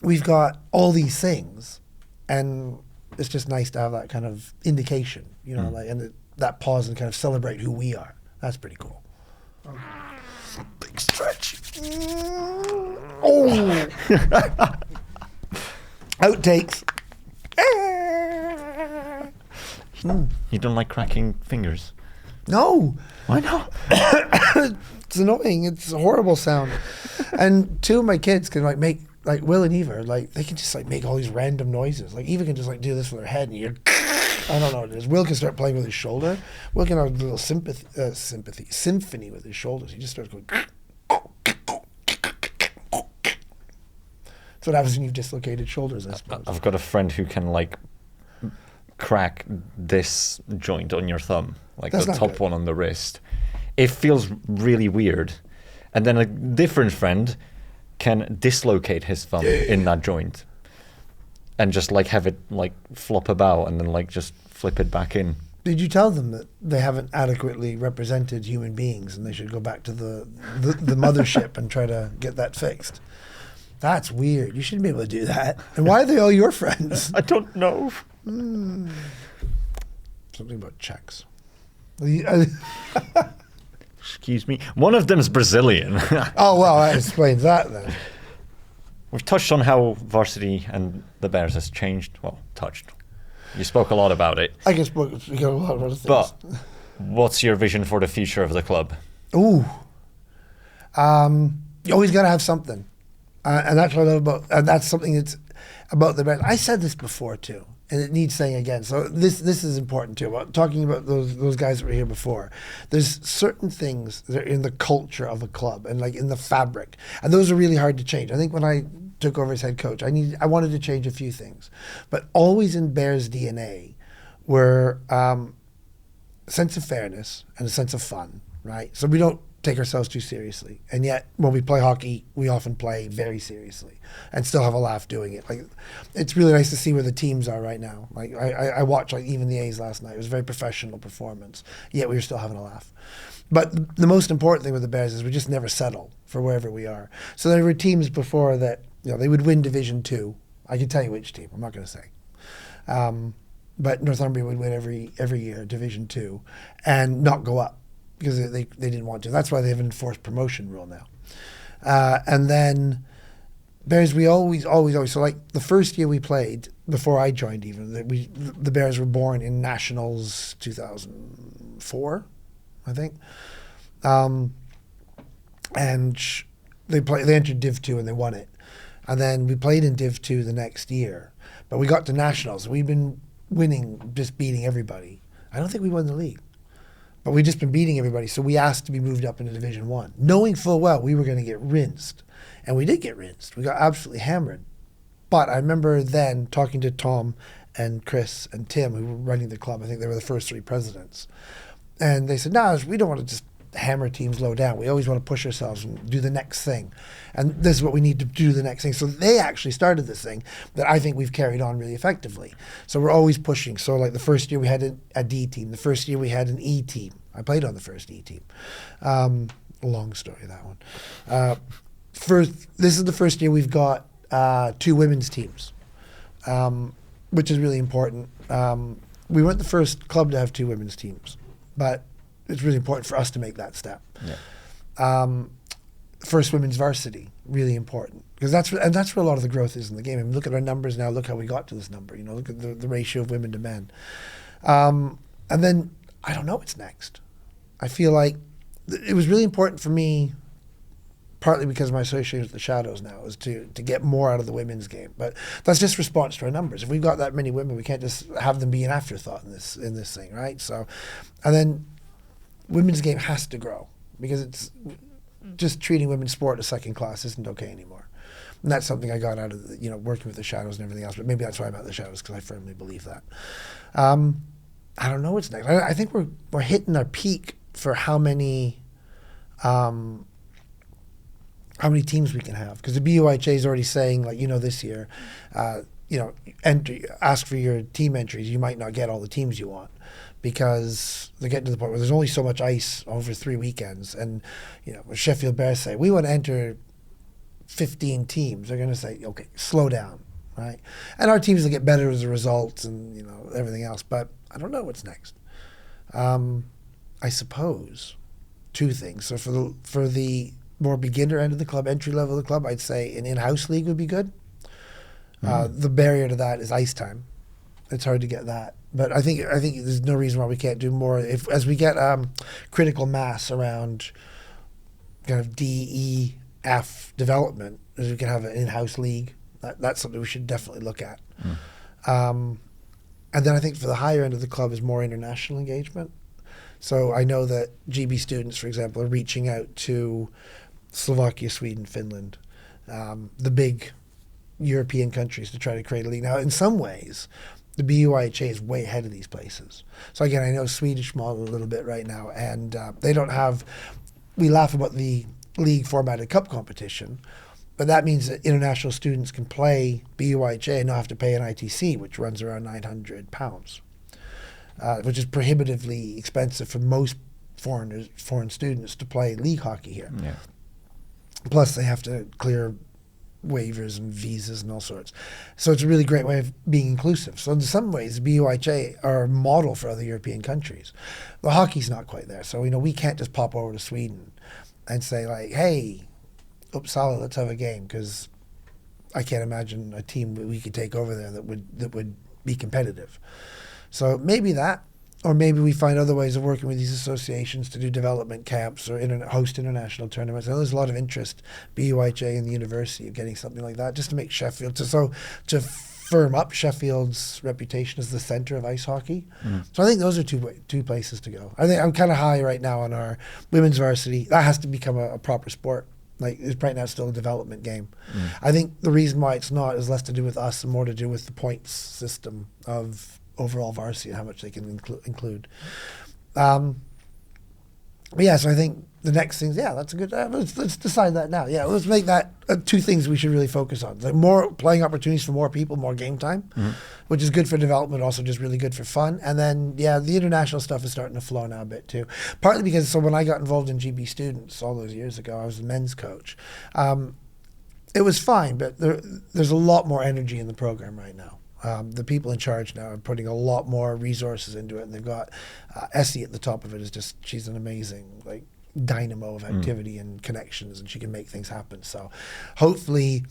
We've got all these things, and it's just nice to have that kind of indication, you know, like, and that pause and kind of celebrate who we are. That's pretty cool. Big stretch. Oh. Outtakes. You don't like cracking fingers? No. Why not? It's annoying. It's a horrible sound. And two of my kids can like make, like Will and Eva, like they can just like make all these random noises. Like Eva can just like do this with her head, and you're, I don't know what it is. Will can start playing with his shoulder. Will can have a little symphony with his shoulders. He just starts going. That's what happens when you've dislocated shoulders, I suppose. I've got a friend who can like crack this joint on your thumb, like That's the not top good. one on the wrist. It feels really weird. And then a different friend can dislocate his thumb in that joint and just like have it like flop about and then like just flip it back in. Did you tell them that they haven't adequately represented human beings and they should go back to the mothership and try to get that fixed? That's weird. You shouldn't be able to do that. And why are they all your friends? I don't know. Something about checks. Excuse me. One of them's Brazilian. Oh, well, that explains that then. We've touched on how Varsity and the Bears has changed. Well, touched. You spoke a lot about it. I guess we got a lot of other things. But what's your vision for the future of the club? Ooh. You always got to have something. And that's what I love about, and that's something that's about the Bears. I said this before too, and it needs saying again. So this is important too. About talking about those guys that were here before. There's certain things that are in the culture of a club and like in the fabric, and those are really hard to change. I think when I took over as head coach, I wanted to change a few things, but always in Bears DNA were a sense of fairness and a sense of fun. Right, so we don't take ourselves too seriously, and yet when we play hockey, we often play very seriously and still have a laugh doing it. Like, it's really nice to see where the teams are right now. Like I watched like even the A's last night. It was a very professional performance, yet we were still having a laugh. But the most important thing with the Bears is we just never settle for wherever we are. So there were teams before that, you know, they would win Division 2. I can tell you which team. I'm not going to say. But Northumbria would win every year Division 2 and not go up, because they didn't want to. That's why they have an enforced promotion rule now. And then Bears, we always. So like the first year we played, before I joined even. The Bears were born in Nationals 2004, I think. And they entered Div 2 and they won it. And then we played in Div 2 the next year. But we got to Nationals. We've been winning, just beating everybody. I don't think we won the league. But we've just been beating everybody. So we asked to be moved up into Division 1, knowing full well we were going to get rinsed. And we did get rinsed. We got absolutely hammered. But I remember then talking to Tom and Chris and Tim, who were running the club. I think they were the first 3 presidents. And they said, no, we don't want to just hammer teams low down. We always want to push ourselves and do the next thing. And this is what we need to do, the next thing. So they actually started this thing that I think we've carried on really effectively. So we're always pushing. So like the first year we had a D team. The first year we had an E team. I played on the first E team. Long story, that one. This is the first year we've got 2 women's teams, which is really important. We weren't the first club to have 2 women's teams, but it's really important for us to make that step. Yeah. First women's varsity, really important, because that's where a lot of the growth is in the game. I mean, look at our numbers now. Look how we got to this number. Look at the ratio of women to men. And then I don't know what's next. I feel like it was really important for me, partly because of my association with the Shadows now, is to get more out of the women's game. But that's just response to our numbers. If we've got that many women, we can't just have them be an afterthought in this thing, right? So, and then women's game has to grow, because it's just treating women's sport as second class isn't okay anymore. And that's something I got out of working with the Shadows and everything else. But maybe that's why I'm at the Shadows, because I firmly believe that. I don't know what's next. I think we're hitting our peak for how many teams we can have, because the BUIHA is already saying, like, this year, ask for your team entries. You might not get all the teams you want, because they're getting to the point where there's only so much ice over 3 weekends. And when Sheffield Bears say we want to enter 15 teams, they're going to say, okay, slow down, right? And our teams will get better as a result, and everything else. But I don't know what's next. I suppose 2 things. So for the more beginner end of the club, entry level of the club, I'd say an in-house league would be good. The barrier to that is ice time. It's hard to get that, but I think there's no reason why we can't do more. As we get critical mass around kind of D, E, F development, as we can have an in-house league. That's something we should definitely look at. And then I think for the higher end of the club is more international engagement. So I know that GB students, for example, are reaching out to Slovakia, Sweden, Finland, the big European countries, to try to create a league. Now, in some ways, the BUIHA is way ahead of these places. So again, I know Swedish model a little bit right now, and they don't have. We laugh about the league formatted cup competition, but that means that international students can play BUIHA and not have to pay an ITC, which runs around £900. Which is prohibitively expensive for most foreign students to play league hockey here. Yeah. Plus, they have to clear waivers and visas and all sorts. So it's a really great way of being inclusive. So in some ways, BUIHA are a model for other European countries. The hockey's not quite there. So, we can't just pop over to Sweden and say, like, hey, Uppsala, let's have a game, because I can't imagine a team we could take over there that would be competitive. So maybe that, or maybe we find other ways of working with these associations to do development camps or host international tournaments. I know there's a lot of interest, BUIHA and the university, of getting something like that, just to make Sheffield, to firm up Sheffield's reputation as the center of ice hockey. So I think those are two places to go. I think I'm kind of high right now on our women's varsity. That has to become a proper sport. Like, it's right now still a development game. I think the reason why it's not is less to do with us and more to do with the points system of overall varsity and how much they can include. But yeah, so I think the next thing, that's a good, let's decide that now. Yeah, let's make that 2 things we should really focus on. Like, more playing opportunities for more people, more game time, which is good for development, also just really good for fun. And then, the international stuff is starting to flow now a bit too. Partly because, when I got involved in GB Students all those years ago, I was a men's coach. It was fine, but there's a lot more energy in the program right now. The people in charge now are putting a lot more resources into it, and they've got Essie at the top of it. She's an amazing, like, dynamo of activity and connections, and she can make things happen. So hopefully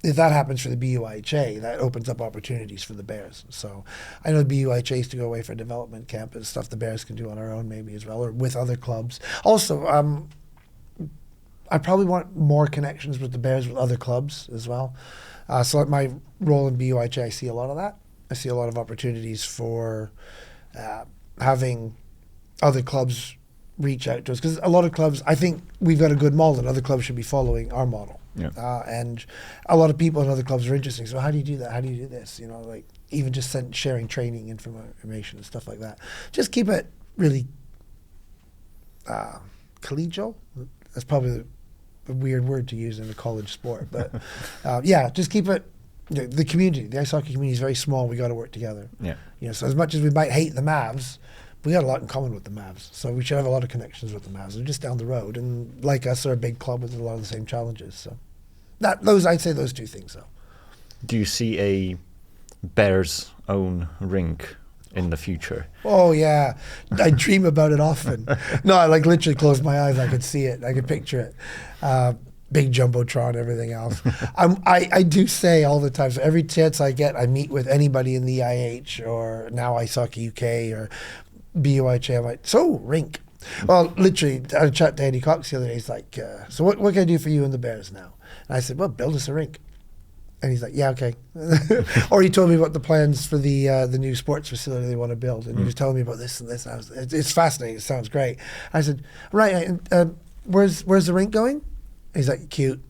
if that happens for the BUIHA, that opens up opportunities for the Bears. So I know the BUIHA is to go away for development camp and stuff the Bears can do on our own maybe as well, or with other clubs. Also, I probably want more connections with the Bears with other clubs as well. So like my role in BUIHA, I see a lot of that. I see a lot of opportunities for having other clubs reach out to us, because a lot of clubs, I think we've got a good model and other clubs should be following our model. Yeah. And a lot of people in other clubs are interesting. So how do you do that? How do you do this? You know, like even just sharing training information and stuff like that. Just keep it really collegial. That's probably a weird word to use in a college sport, but yeah, just keep it. The community, the ice hockey community is very small. We got to work together. Yeah. You know, so as much as we might hate the Mavs, we got a lot in common with the Mavs. So we should have a lot of connections with the Mavs. They're just down the road, and like us, they're a big club with a lot of the same challenges. So I'd say those two things though. Do you see a Bears own rink in the future? Oh yeah, I dream about it often. No, I like literally close my eyes. I could see it. I could picture it. Big jumbotron, everything else. I do say all the time. So every chance I get, I meet with anybody in the IH or now Ice Hockey UK or BUIHA. I'm like, so rink. Well, literally, I chatted to Andy Cox the other day. He's like, so what can I do for you and the Bears now? And I said, well, build us a rink. And he's like, yeah, okay. Or he told me about the plans for the new sports facility they want to build. And he was telling me about this and this. And it's fascinating. It sounds great. I said, right, where's the rink going? He's like, cute.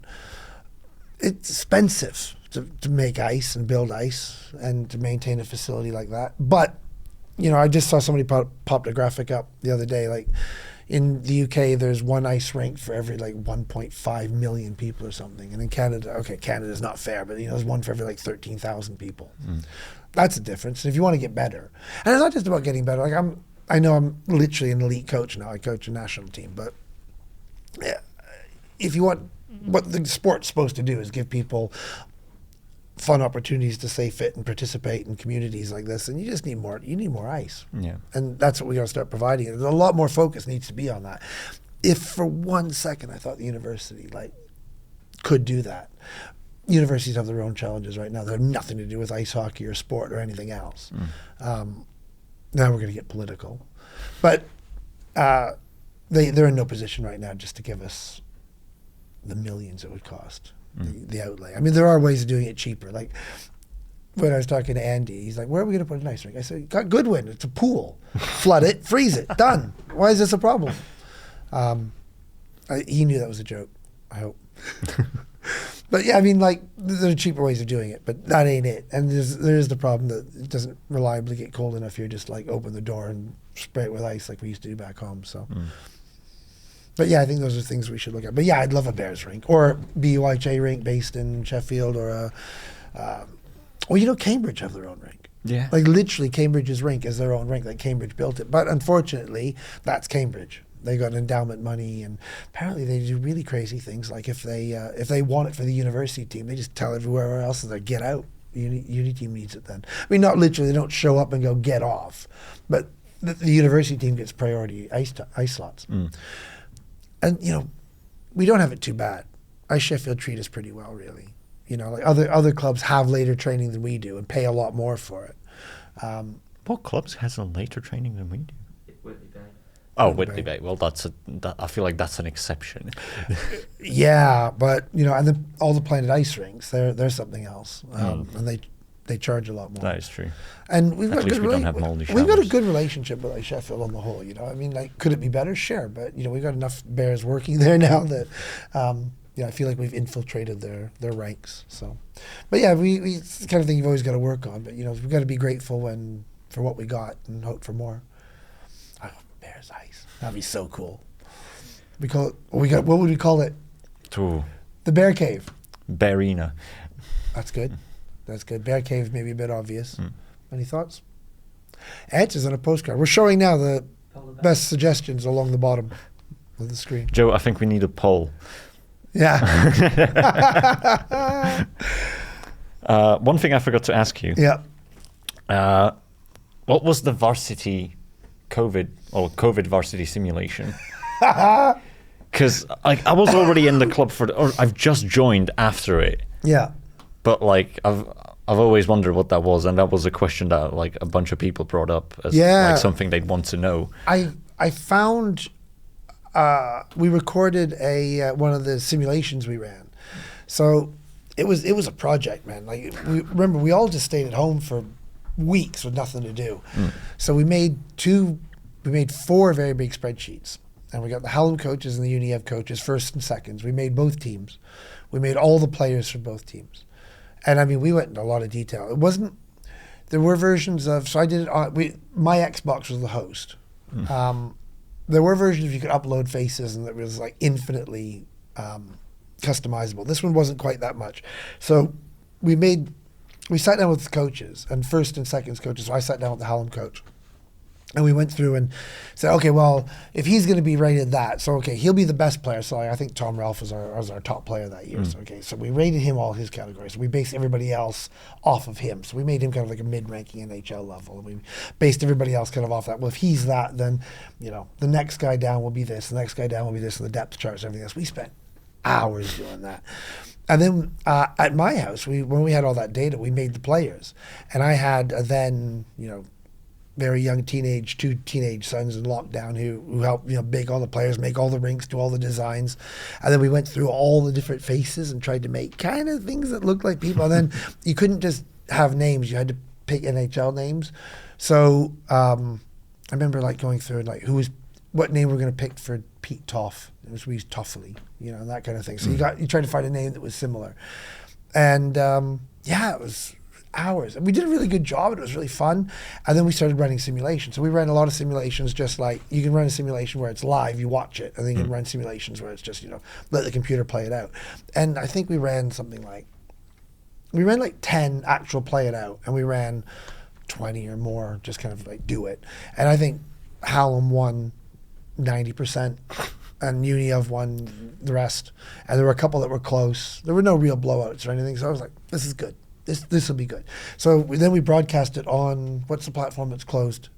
It's expensive to make ice and build ice and to maintain a facility like that. But, you know, I just saw somebody popped a graphic up the other day. Like, in the UK, there's one ice rink for every, like, 1.5 million people or something. And in Canada, okay, Canada's not fair, but, you know, there's one for every, like, 13,000 people. That's a difference. And if you want to get better. And it's not just about getting better. Like, I know I'm literally an elite coach now. I coach a national team. But, yeah, if you want, what the sport's supposed to do is give people fun opportunities to stay fit and participate in communities like this, and you just need more. You need more ice, Yeah. and that's what we got to start providing. And a lot more focus needs to be on that. If for 1 second I thought the university could do that, universities have their own challenges right now. They have nothing to do with ice hockey or sport or anything else. Now we're going to get political, but they're in no position right now just to give us the millions it would cost, the outlay. I mean, there are ways of doing it cheaper. Like when I was talking to Andy, he's like, where are we going to put an ice rink? I said, got Goodwin. It's a pool. Flood it, freeze it, done. Why is this a problem? He knew that was a joke, I hope. But yeah, I mean, like, there are cheaper ways of doing it, but that ain't it. And there's the problem that it doesn't reliably get cold enough here, just like open the door and spray it with ice like we used to do back home. So. But yeah, I think those are things we should look at. But yeah, I'd love a Bears rink or BUIHA rink based in Sheffield or well, you know, Cambridge have their own rink. Yeah. Like literally Cambridge's rink is their own rink. Like Cambridge built it. But unfortunately, that's Cambridge. They got endowment money, and apparently they do really crazy things. Like if they want it for the university team, they just tell everywhere else that get out. Uni team needs it then. I mean, not literally. They don't show up and go get off, but the university team gets priority ice slots. And, you know, we don't have it too bad. Ice Sheffield treat us pretty well, really. You know, like other clubs have later training than we do and pay a lot more for it. What clubs has a later training than we do? Whitley Bay. Oh, Whitley Whitley Bay. Bay. Well, I feel like that's an exception. Yeah, but, you know, and all the planted ice rinks, they're something else. And they charge a lot more. That is true. And we've At got least good we don't have moldy we've got a showers. good relationship with Sheffield on the whole. You know, I mean, like, could it be better? Sure, but you know, we've got enough Bears working there now that, yeah, I feel like we've infiltrated their ranks. So, but yeah, we it's the kind of thing you've always got to work on. But you know, we've got to be grateful for what we got and hope for more. Oh, Bears ice, that'd be so cool. We call it. What would we call it? Ooh, The Bear Cave. Bearina. That's good. That's good. Bear Cave may be a bit obvious. Any thoughts? Answers on a postcard. We're showing now the best suggestions along the bottom of the screen. Joe, I think we need a poll. Yeah. One thing I forgot to ask you. Yeah. What was the varsity COVID varsity simulation? Because I was already in the club or I've just joined after it. Yeah. But like I've always wondered what that was, and that was a question that like a bunch of people brought up as Yeah. like something they'd want to know. I found we recorded a one of the simulations we ran, so it was a project, man. Like we all just stayed at home for weeks with nothing to do, so we made 4 very big spreadsheets, and we got the Hallam coaches and the UNIEV coaches, first and seconds. We made both teams, we made all the players for both teams, and I mean we went into a lot of detail. It wasn't. There were versions of, so I did it on, my Xbox was the host. There were versions you could upload faces and that was like infinitely customizable. This one wasn't quite that much. So we sat down with the coaches and first and seconds coaches. So I sat down with the Hallam coach. And we went through and said, okay, well, if he's going to be rated that, so okay, he'll be the best player. So I think Tom Ralph was our top player that year. So okay, so we rated him all his categories. We based everybody else off of him. So we made him kind of like a mid-ranking NHL level. And we based everybody else kind of off that. Well, if he's that, then the next guy down will be this, the next guy down will be this, and the depth charts, everything else. We spent hours doing that. And then at my house, when we had all that data, we made the players, and I had then very young two teenage sons in lockdown who helped bake all the players, make all the rinks, do all the designs, and then we went through all the different faces and tried to make kind of things that looked like people. And then you couldn't just have names; you had to pick NHL names. So I remember like going through and like what name we're going to pick for Pete Toff. We used Toffoli, and that kind of thing. So you tried to find a name that was similar, and it was hours. And we did a really good job. It was really fun. And then we started running simulations. So we ran a lot of simulations, just like you can run a simulation where it's live, you watch it, and then you can run simulations where it's just, let the computer play it out. And I think we ran like 10 actual play it out, and we ran 20 or more just kind of like do it. And I think Hallam won 90%. And UNIEV won the rest. And there were a couple that were close. There were no real blowouts or anything. So I was like, this is good. This will be good. So then we broadcast it on, what's the platform that's closed?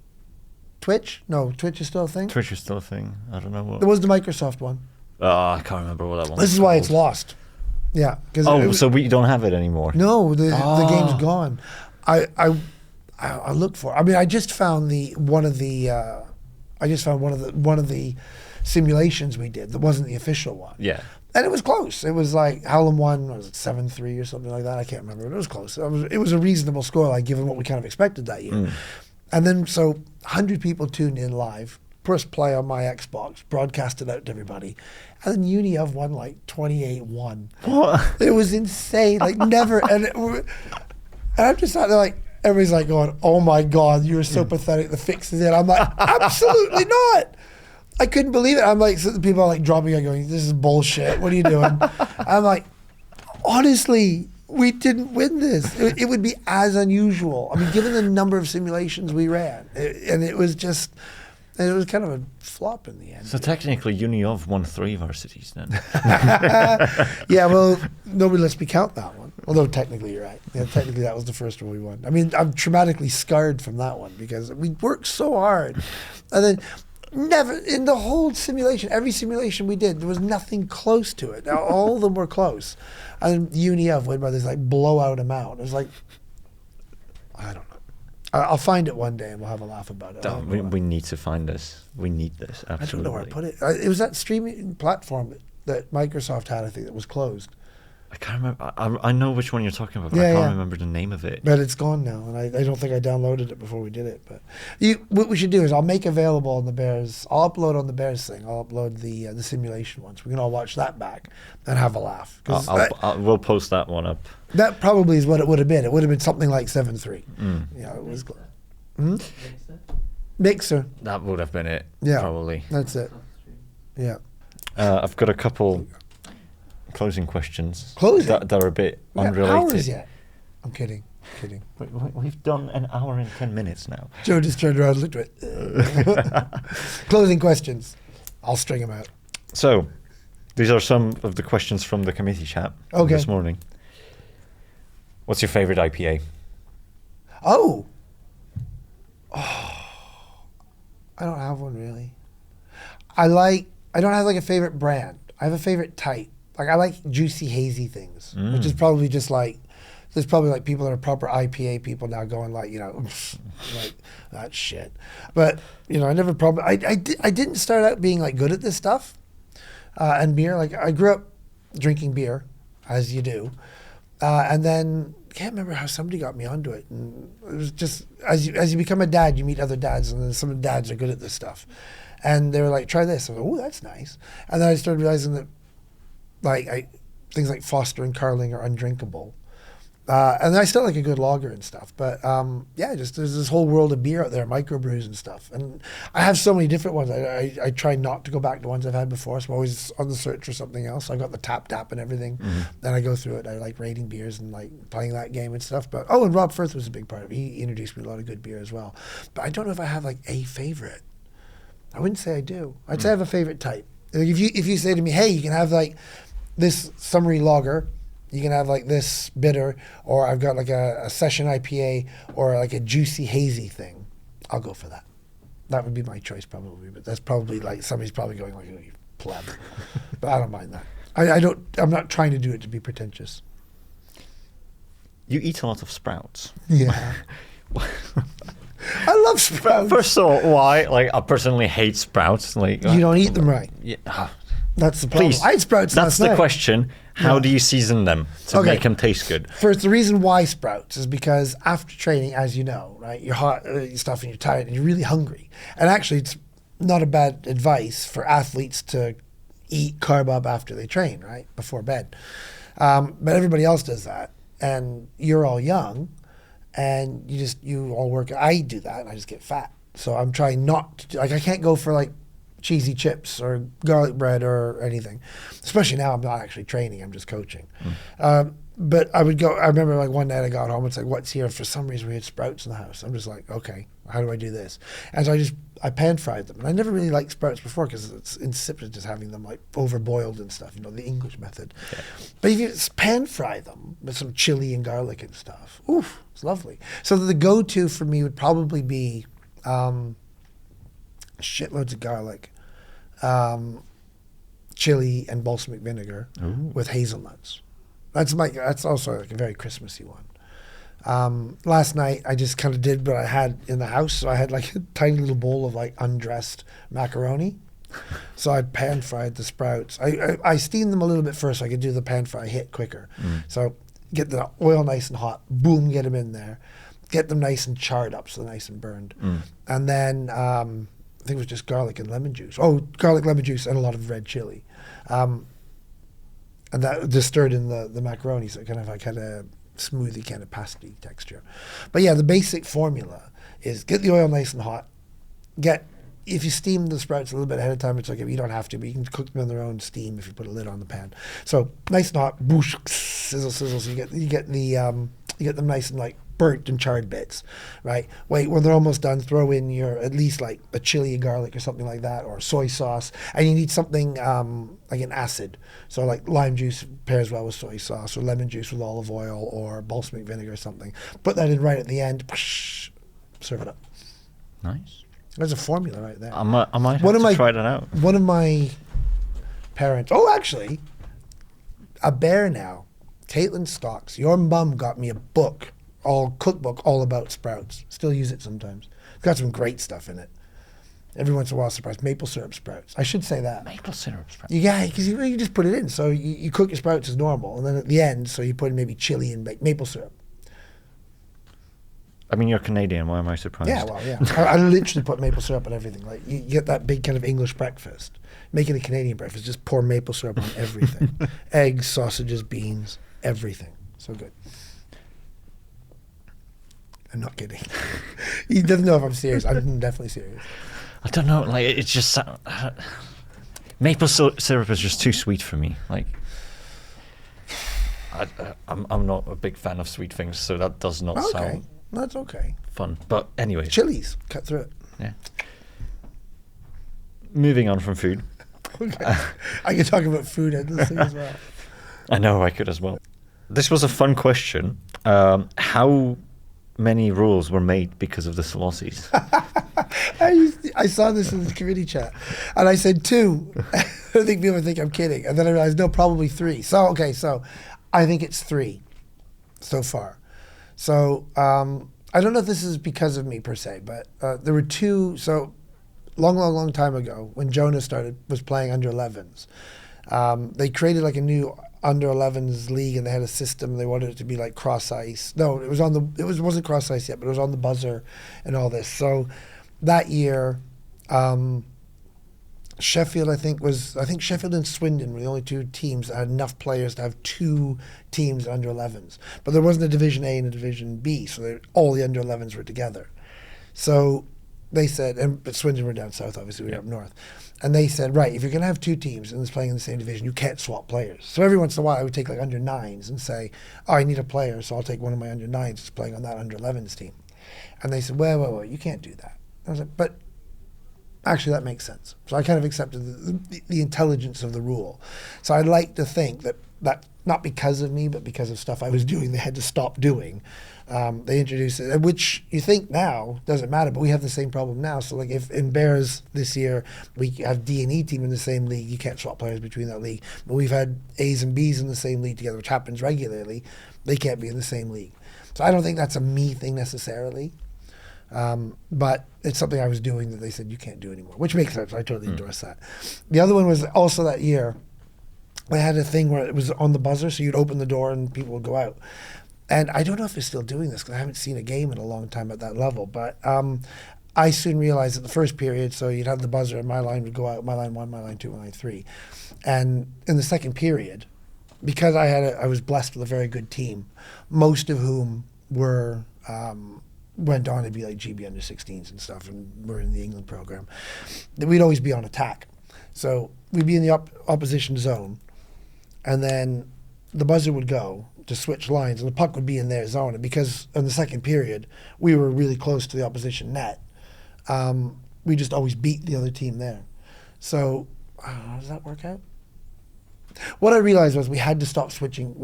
Twitch? No, Twitch is still a thing? Twitch is still a thing. I don't know what. There was the Microsoft one. I can't remember what that one was. This is why it's lost. Yeah. So we don't have it anymore. No, the game's gone. I looked for it. I mean, I just found one of the simulations we did that wasn't the official one. Yeah. And it was close. It was like Hallam won, was it 7-3 or something like that? I can't remember. But it was close. It was a reasonable score, like given what we kind of expected that year. And then 100 people tuned in live, pressed play on my Xbox, broadcasted out to everybody, and then UNIEV won like 28-1. What? It was insane. Like never. And I'm just sat there like, everybody's like going, "Oh my God, you were so pathetic. The fix is in." I'm like, absolutely not. I couldn't believe it. I'm like, so the people are like dropping out going, "This is bullshit. What are you doing?" I'm like, honestly, we didn't win this. It would be as unusual. I mean, given the number of simulations we ran, and it was kind of a flop in the end. So technically, UNIEV won 3 varsities then. Yeah, well, nobody lets me count that one. Although technically you're right. Yeah, technically that was the first one we won. I mean, I'm traumatically scarred from that one because we worked so hard. And then never, in the whole simulation, every simulation we did, there was nothing close to it. Now, all of them were close. And UNIEV went by this like blowout amount. It was like, I don't know. I'll find it one day and we'll have a laugh about it. We need to find this. We need this, absolutely. I don't know where I put it. It was that streaming platform that Microsoft had, I think, that was closed. I can't remember. I know which one you're talking about, but I can't remember the name of it. But it's gone now, and I don't think I downloaded it before we did it. But what we should do is I'll make available on the Bears. I'll upload on the Bears thing. I'll upload the simulation ones. We can all watch that back and have a laugh. We'll post that one up. That probably is what it would have been. It would have been something like 7-3. Yeah, it was. Mixer. That would have been it. Yeah, probably. That's it. Yeah. I've got a couple closing questions. Closing? That are a bit unrelated. Hours yet? I'm kidding. We've done an hour and 10 minutes now. Joe just turned around and looked at it. Closing questions. I'll string them out. So, these are some of the questions from the committee chat this morning. What's your favorite IPA? Oh, I don't have one really. I don't have like a favorite brand. I have a favorite type. Like I like juicy, hazy things, which is probably just like there's probably like people that are proper IPA people now going like, you know, like that shit. But you know, I never probably I didn't start out being like good at this stuff and beer. Like I grew up drinking beer, as you do, and then I can't remember how somebody got me onto it. And it was just as you become a dad, you meet other dads, and then some dads are good at this stuff, and they were like, try this. I was like, oh, that's nice. And then I started realizing that like things like Foster and Carling are undrinkable. And I still like a good lager and stuff, but yeah, just there's this whole world of beer out there, microbrews and stuff. And I have so many different ones. I try not to go back to ones I've had before, so I'm always on the search for something else. I got the tap and everything. Then I go through it. I like rating beers and like playing that game and stuff. But and Rob Firth was a big part of it. He introduced me to a lot of good beer as well. But I don't know if I have like a favorite. I wouldn't say I do. I'd say I have a favorite type. Like if you say to me, hey, you can have like this summery lager. You can have like this bitter, or I've got like a session IPA, or like a juicy hazy thing. I'll go for that. That would be my choice probably, but that's probably like somebody's probably going like, oh, you pleb. But I don't mind that. I'm not trying to do it to be pretentious. You eat a lot of sprouts. Yeah. I love sprouts. First of all, why? Like, I personally hate sprouts. Like, you don't eat them right. Yeah. That's the problem. Please, I ate sprouts that's last the night. question. How do you season them to make them taste good? First, the reason why sprouts is because after training, as you know, right, you're hot, you're stuff, and you're tired, and you're really hungry. And actually, it's not a bad advice for athletes to eat carb up after they train, right, before bed. But everybody else does that, and you're all young, and you all work. I do that, and I just get fat. So I'm trying not to like I can't go for like cheesy chips or garlic bread or anything, especially now I'm not actually training, I'm just coaching. But I would go, I remember like one night I got home, it's like, what's here? For some reason we had sprouts in the house. I'm just like, okay, how do I do this? And so I pan fried them. And I never really liked sprouts before because it's insipid just having them like over boiled and stuff, you know, the English method. Yeah. But if you pan fry them with some chili and garlic and stuff, oof, it's lovely. So the go-to for me would probably be shitloads of garlic, chili and balsamic vinegar with hazelnuts. That's also like a very Christmassy one. Last night I just kind of did what I had in the house. So I had like a tiny little bowl of like undressed macaroni. So I pan fried the sprouts. I steamed them a little bit first so I could do the pan fry hit quicker. So get the oil nice and hot, boom, get them in there. Get them nice and charred up so they're nice and burned. And then I think it was just garlic and lemon juice. Oh, garlic, lemon juice, and a lot of red chili. And that just stirred in the macaroni, so it kind of like had a smoothie kind of pasty texture. But yeah, the basic formula is get the oil nice and hot. If you steam the sprouts a little bit ahead of time, it's okay. You don't have to, but you can cook them in their own steam if you put a lid on the pan. So nice and hot, boosh, sizzle, sizzle. So you get them nice and like burnt and charred bits, right? Wait, when they're almost done, throw in your at least like a chili and garlic or something like that, or soy sauce, and you need something like an acid. So like lime juice pairs well with soy sauce, or lemon juice with olive oil, or balsamic vinegar or something. Put that in right at the end. Serve it up. Nice. There's a formula right there. I might have to try that out. One of my parents. Oh, actually, a bear now. Caitlin Stocks. Your mum got me a book. Cookbook all about sprouts. Still use it sometimes. It's got some great stuff in it. Every once in a while, surprise maple syrup sprouts. I should say that. Maple syrup sprouts. Yeah, because you just put it in. So you cook your sprouts as normal, and then at the end, so you put in maybe chili and maple syrup. I mean, you're Canadian. Why am I surprised? Yeah, well, yeah. I literally put maple syrup on everything. Like you get that big kind of English breakfast. Making a Canadian breakfast, just pour maple syrup on everything. Eggs, sausages, beans, everything. So good. I'm not kidding. He doesn't know if I'm serious. I'm definitely serious. I don't know. Like, it's just maple syrup is just too sweet for me. Like, I'm not a big fan of sweet things, so that does not sound. That's okay. Fun, but anyway. Chilies, cut through it. Yeah. Moving on from food. Okay. I could talk about food endlessly as well. I know I could as well. This was a fun question. How many rules were made because of the Szollosys? I saw this in the committee chat, and I said 2. I think people think I'm kidding. And then I realized, no, probably 3. So, okay, so I think it's 3 so far. So I don't know if this is because of me per se, but there were 2. So long time ago, when Jonah was playing under 11s, they created like a new under 11s league, and they had a system. They wanted it to be like cross ice. No, it wasn't cross ice yet, but it was on the buzzer and all this. So that year, Sheffield, I think Sheffield and Swindon were the only 2 teams that had enough players to have 2 teams under 11s. But there wasn't a Division A and a Division B, so all the under 11s were together. So they said, but Swindon were down south, obviously, we were up north. And they said, right, if you're going to have 2 teams and it's playing in the same division, you can't swap players. So every once in a while, I would take like under 9s and say, oh, I need a player, so I'll take one of my under 9s that's playing on that under 11s team. And they said, well, you can't do that. I was like, but actually, that makes sense. So I kind of accepted the intelligence of the rule. So I'd like to think that not because of me, but because of stuff I was doing, they had to stop doing. They introduced it, which you think now doesn't matter, but we have the same problem now. So like if in Bears this year, we have D and E team in the same league, you can't swap players between that league. But we've had A's and B's in the same league together, which happens regularly. They can't be in the same league. So I don't think that's a me thing necessarily. But it's something I was doing that they said you can't do anymore, which makes sense. I totally endorse that. The other one was also that year, they had a thing where it was on the buzzer, so you'd open the door and people would go out. And I don't know if they're still doing this because I haven't seen a game in a long time at that level. But I soon realized that the first period, so you'd have the buzzer and my line would go out, my line 1, my line 2, my line 3. And in the second period, because I was blessed with a very good team, most of whom were went on to be like GB under 16s and stuff, and we're in the England program, that we'd always be on attack. So we'd be in the opposition zone, and then the buzzer would go to switch lines, and the puck would be in their zone. And because in the second period, we were really close to the opposition net, we just always beat the other team there. So how does that work out? What I realized was we had to stop switching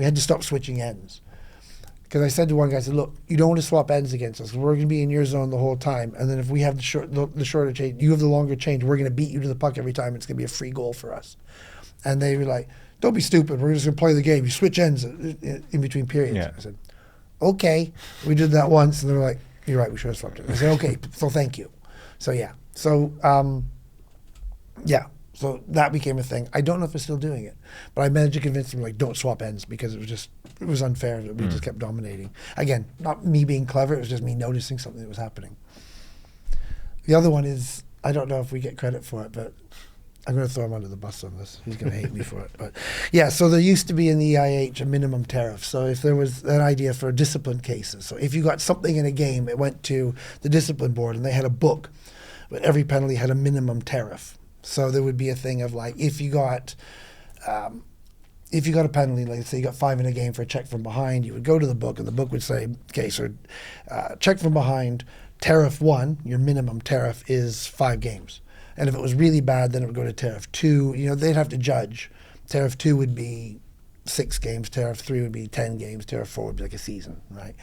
ends. Because I said to one guy, I said, look, you don't want to swap ends against us. We're going to be in your zone the whole time. And then if we have the shorter change, you have the longer change, we're going to beat you to the puck every time. It's going to be a free goal for us. And they were like, don't be stupid. We're just going to play the game. You switch ends in between periods. Yeah. I said, okay. We did that once. And they were like, you're right, we should have swapped it. I said, okay, so thank you. So, yeah. So, So that became a thing. I don't know if they're still doing it, but I managed to convince them, like, don't swap ends, because it was unfair. We just kept dominating. Again, not me being clever, it was just me noticing something that was happening. The other one is, I don't know if we get credit for it, but I'm going to throw him under the bus on this. He's going to hate me for it. But yeah, so there used to be in the EIH a minimum tariff. So if there was an idea for discipline cases, so if you got something in a game, it went to the discipline board and they had a book, but every penalty had a minimum tariff. So there would be a thing of, like, if you got a penalty, like say you got 5 in a game for a check from behind, you would go to the book and the book would say, okay, so check from behind, tariff 1, your minimum tariff is 5 games. And if it was really bad, then it would go to tariff 2. You know, they'd have to judge. Tariff 2 would be 6 games, tariff 3 would be 10 games, tariff 4 would be like a season, right?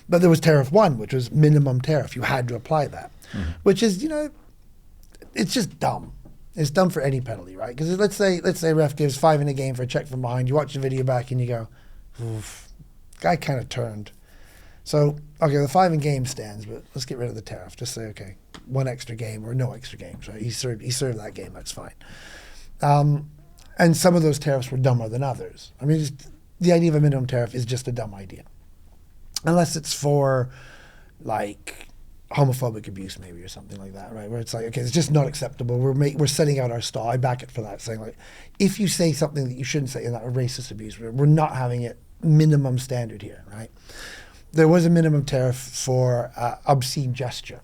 But there was tariff 1, which was minimum tariff. You had to apply that, which is, you know, it's just dumb. It's dumb for any penalty, right? Because let's say ref gives 5 in a game for a check from behind. You watch the video back and you go, oof, guy kind of turned. So, okay, the 5 in game stands, but let's get rid of the tariff. Just say, okay, 1 extra game or no extra games, right? He served that game, that's fine. And some of those tariffs were dumber than others. I mean, the idea of a minimum tariff is just a dumb idea. Unless it's for, like, homophobic abuse maybe or something like that, right? Where it's like, okay, it's just not acceptable. We're setting out our stall. I back it for that, saying, like, if you say something that you shouldn't say in that racist abuse, we're not having it minimum standard here, right? There was a minimum tariff for obscene gesture.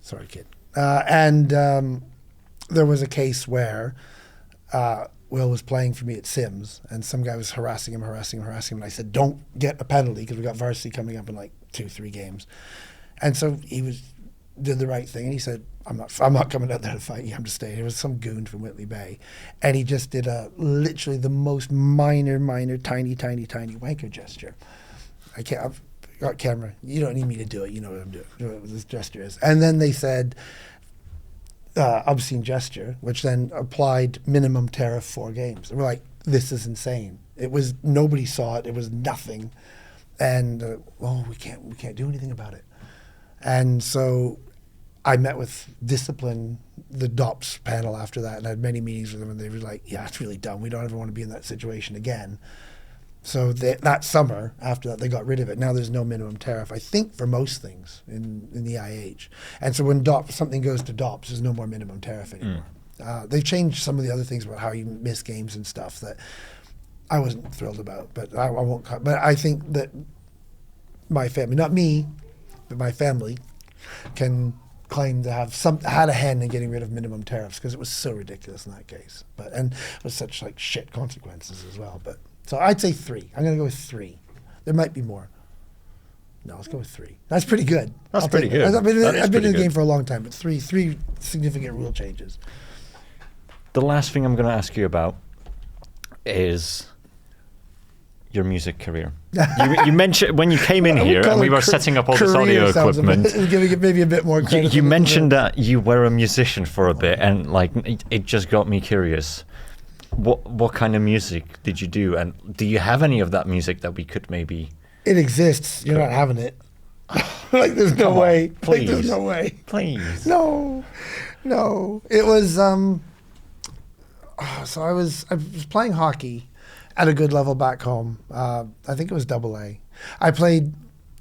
Sorry, kid. And there was a case where Will was playing for me at Sims, and some guy was harassing him, and I said, don't get a penalty because we got Varsity coming up in like 2-3 games. And so he did the right thing, and he said, I'm not coming out there to fight you, I'm just staying. It was some goon from Whitley Bay, and he just did literally the most minor, tiny wanker gesture. I've got camera. You don't need me to do it. You know what I'm doing. You know what this gesture is. And then they said, obscene gesture, which then applied minimum tariff 4 games. And we're like, this is insane. It was, nobody saw it. It was nothing. And, we can't do anything about it. And so I met with Discipline, the DOPS panel after that, and I had many meetings with them, and they were like, yeah, it's really dumb. We don't ever want to be in that situation again. So that summer, after that, they got rid of it. Now there's no minimum tariff, I think, for most things in the IH. And so when something goes to DOPS, there's no more minimum tariff anymore. They've changed some of the other things about how you miss games and stuff that I wasn't thrilled about. But I won't. But I think that my family, not me, but my family, can claim to have had a hand in getting rid of minimum tariffs because it was so ridiculous in that case. And it was such like shit consequences as well. But. So I'd say 3. I'm going to go with 3. There might be more. No, let's go with 3. That's pretty good. That's pretty good. I've been in the game for a long time, but three significant rule changes. The last thing I'm going to ask you about is your music career. You mentioned when you came in here and we were setting up all this audio equipment. Giving it maybe a bit more credit. You mentioned that you were a musician for a bit, and like it just got me curious. What kind of music did you do, and do you have any of that music that we could maybe? It exists. You're not having it. Like there's no way. Please. Like, there's no way. Please. No. It was. So I was playing hockey at a good level back home. I think it was AA. I played.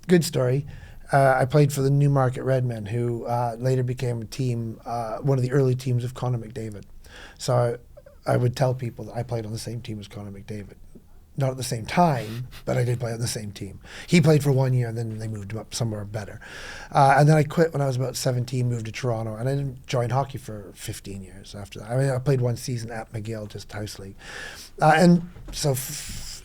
Good story. I played for the Newmarket Redmen, who later became a team, one of the early teams of Connor McDavid. So I would tell people that I played on the same team as Connor McDavid. Not at the same time, but I did play on the same team. He played for 1 year, and then they moved him up somewhere better. And then I quit when I was about 17, moved to Toronto, and I didn't join hockey for 15 years after that. I mean, I played 1 season at McGill, just house league. And so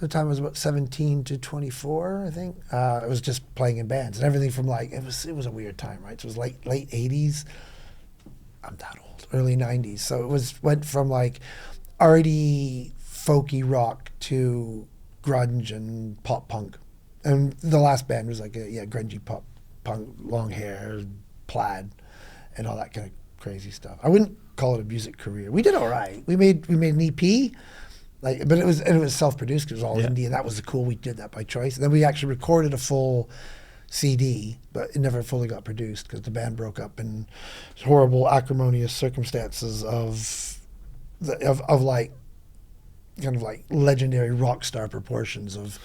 the time I was about 17 to 24, I think. I was just playing in bands, and everything from like, it was a weird time, right? So it was late 80s. I'm that old. Early 90s. So it went from like arty, folky rock to grunge and pop punk. And the last band was like grungy pop punk, long hair, plaid, and all that kind of crazy stuff. I wouldn't call it a music career. We did all right. We made an EP, but it was self-produced because it was all indie, and that was cool. We did that by choice. And then we actually recorded a full CD, but it never fully got produced because the band broke up in horrible, acrimonious circumstances of like kind of like legendary rock star proportions of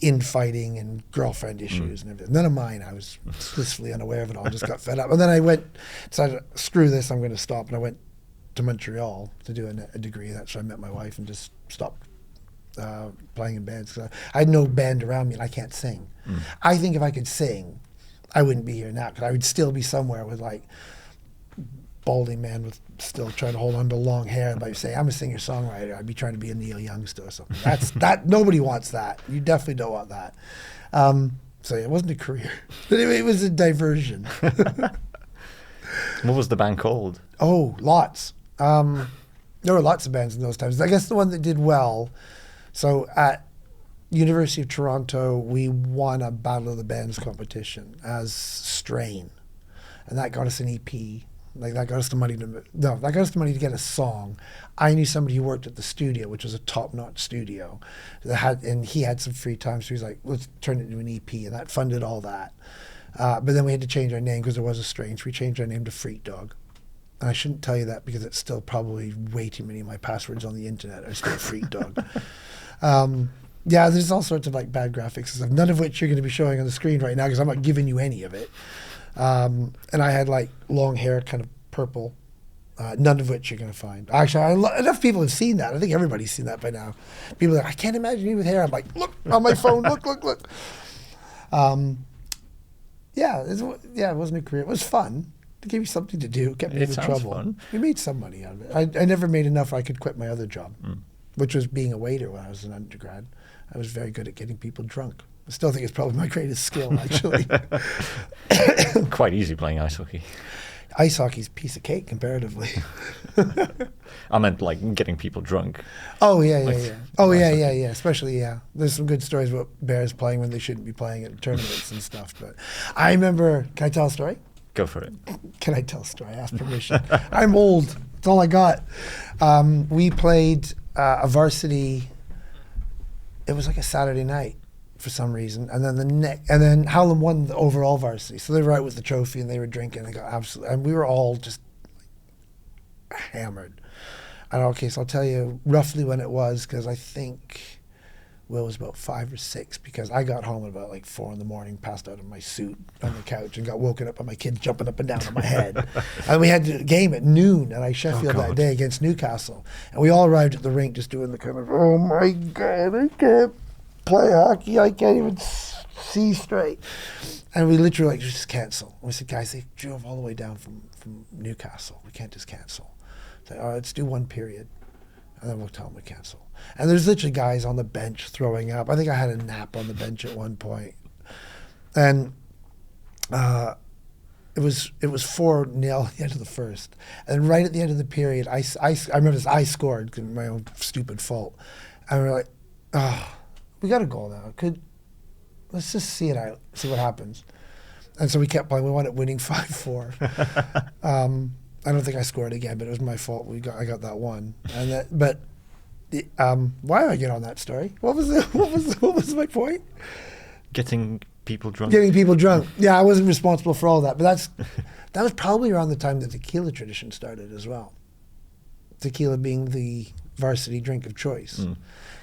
infighting and girlfriend issues and everything. None of mine. I was blissfully unaware of it all. Just got fed up, and then I decided, screw this, I'm going to stop, and I went to Montreal to do a degree. That's where I met my wife and just stopped playing in bands. I had no band around me, and I can't sing. I think if I could sing, I wouldn't be here now, because I would still be somewhere with like balding man with still trying to hold on to long hair. But say I'm a singer-songwriter, I'd be trying to be a Neil Young still or something. That nobody wants that. You definitely don't want that. So it wasn't a career, but it was a diversion. What was the band called? Oh, lots. There were lots of bands in those times. I guess the one that did well. So at University of Toronto, we won a Battle of the Bands competition as Strain, and that got us an EP. Like that got us the money to get a song. I knew somebody who worked at the studio, which was a top-notch studio, and he had some free time, so he was like, "Let's turn it into an EP," and that funded all that. But then we had to change our name because there was a Strain, so we changed our name to Freak Dog. And I shouldn't tell you that because it's still probably way too many of my passwords on the internet are still Freak Dog. Yeah, there's all sorts of like bad graphics and stuff, none of which you're going to be showing on the screen right now because I'm not giving you any of it. And I had like long hair, kind of purple, none of which you're going to find. Actually, enough people have seen that. I think everybody's seen that by now. People are like, I can't imagine you with hair. I'm like, look on my phone, look. Yeah, it wasn't a career. It was fun. It gave me something to do, kept me out of trouble. Fun. We made some money out of it. I never made enough where I could quit my other job, which was being a waiter when I was an undergrad. I was very good at getting people drunk. I still think it's probably my greatest skill, actually. Quite easy playing ice hockey. Ice hockey's a piece of cake comparatively. I meant like getting people drunk. Oh, yeah. Oh, yeah. Especially, yeah. There's some good stories about Bears playing when they shouldn't be playing at tournaments and stuff. But I remember, can I tell a story? Go for it. Can I tell a story? I asked permission. I'm old. That's all I got. We played a varsity. It was like a Saturday night for some reason, and then Howland won the overall varsity, so they were out with the trophy and they were drinking. They got absolutely, and we were all just hammered. And okay, so I'll tell you roughly when it was, because I think Will was about 5 or 6, because I got home at about like 4 a.m, passed out in my suit on the couch, and got woken up by my kids jumping up and down on my head. And we had a game at noon at Sheffield that day against Newcastle, and we all arrived at the rink just doing the kind of, oh my God, I can't play hockey, I can't even see straight. And we literally like, just cancel. And we said, guys, they drove all the way down from Newcastle. We can't just cancel. So, all right, let's do 1 period. And then we'll tell them we cancel. And there's literally guys on the bench throwing up. I think I had a nap on the bench at one point. And it was 4-0 at the end of the first. And right at the end of the period, I remember this, I scored, 'cause my own stupid fault. And we're like, oh, we got a goal now. Let's just see it out, see what happens. And so we kept playing. We wound up winning 5-4. I don't think I scored again, but it was my fault. I got that one. And why did I get on that story? What was my point? Getting people drunk. Getting people drunk. Yeah, I wasn't responsible for all that, but that was probably around the time the tequila tradition started as well. Tequila being the varsity drink of choice.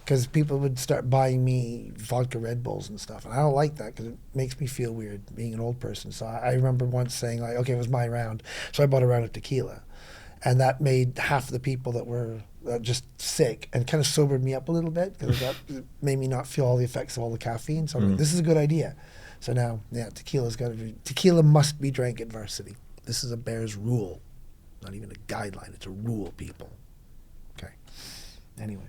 Because people would start buying me vodka Red Bulls and stuff. And I don't like that, because it makes me feel weird being an old person. So I remember once saying, like, okay, it was my round. So I bought a round of tequila. And that made half the people that were just sick, and kind of sobered me up a little bit, because that made me not feel all the effects of all the caffeine. So I'm like, this is a good idea. So now, yeah, tequila must be drank at varsity. This is a Bears rule. Not even a guideline, it's a rule, people. Okay. Anyway.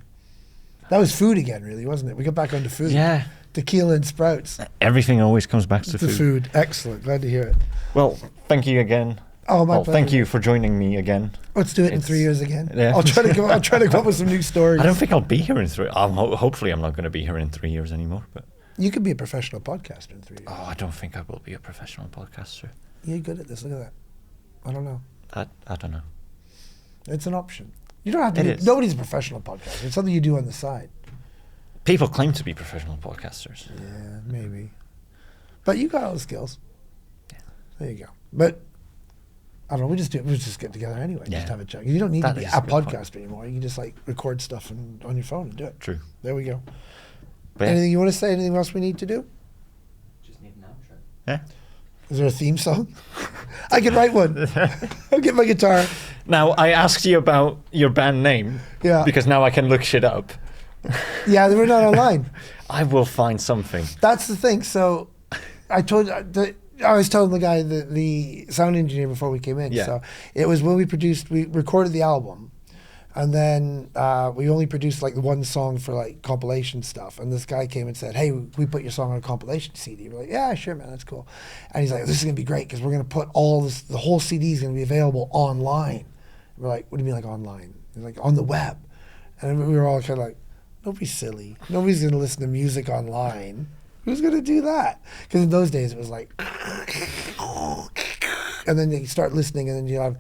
That was food again, really, wasn't it? We got back onto food. Yeah. Tequila and sprouts. Everything always comes back to food. Food. Excellent. Glad to hear it. Well, thank you again. Oh, my pleasure. Thank you for joining me again. Let's do it in 3 years again. Yeah. I'll try to come up with some new stories. I don't think I'll be here in 3. Hopefully, I'm not going to be here in 3 years anymore. But you could be a professional podcaster in 3 years. I don't think I will be a professional podcaster. You're good at this. Look at that. I don't know. I don't know. It's an option. You don't have to. Nobody's a professional podcaster. It's something you do on the side. People claim to be professional podcasters. Yeah, maybe. But you got all the skills. Yeah. There you go. But I don't know. We just get together anyway. Yeah. Just have a chat. You don't need to be a podcaster point. anymore. You can just like record stuff on your phone and do it. True. There we go. But Anything you want to say? Anything else we need to do? Just need an outro. Yeah. Is there a theme song? I can write one. I'll get my guitar. Now, I asked you about your band name. Yeah. Because now I can look shit up. Yeah, we're not online. I will find something. That's the thing. So I was telling the guy, the sound engineer before we came in. Yeah. So it was when we recorded the album, and then we only produced like one song for like compilation stuff. And this guy came and said, "Hey, we put your song on a compilation CD." We're like, "Yeah, sure, man, that's cool." And he's like, "This is gonna be great, because we're gonna put the whole CD is gonna be available online." And we're like, "What do you mean, like online?" He's like, "On the web." And we were all kind of like, "Don't be silly. Nobody's going to listen to music online. Who's going to do that?" Because in those days it was like, and then you start listening, and then you have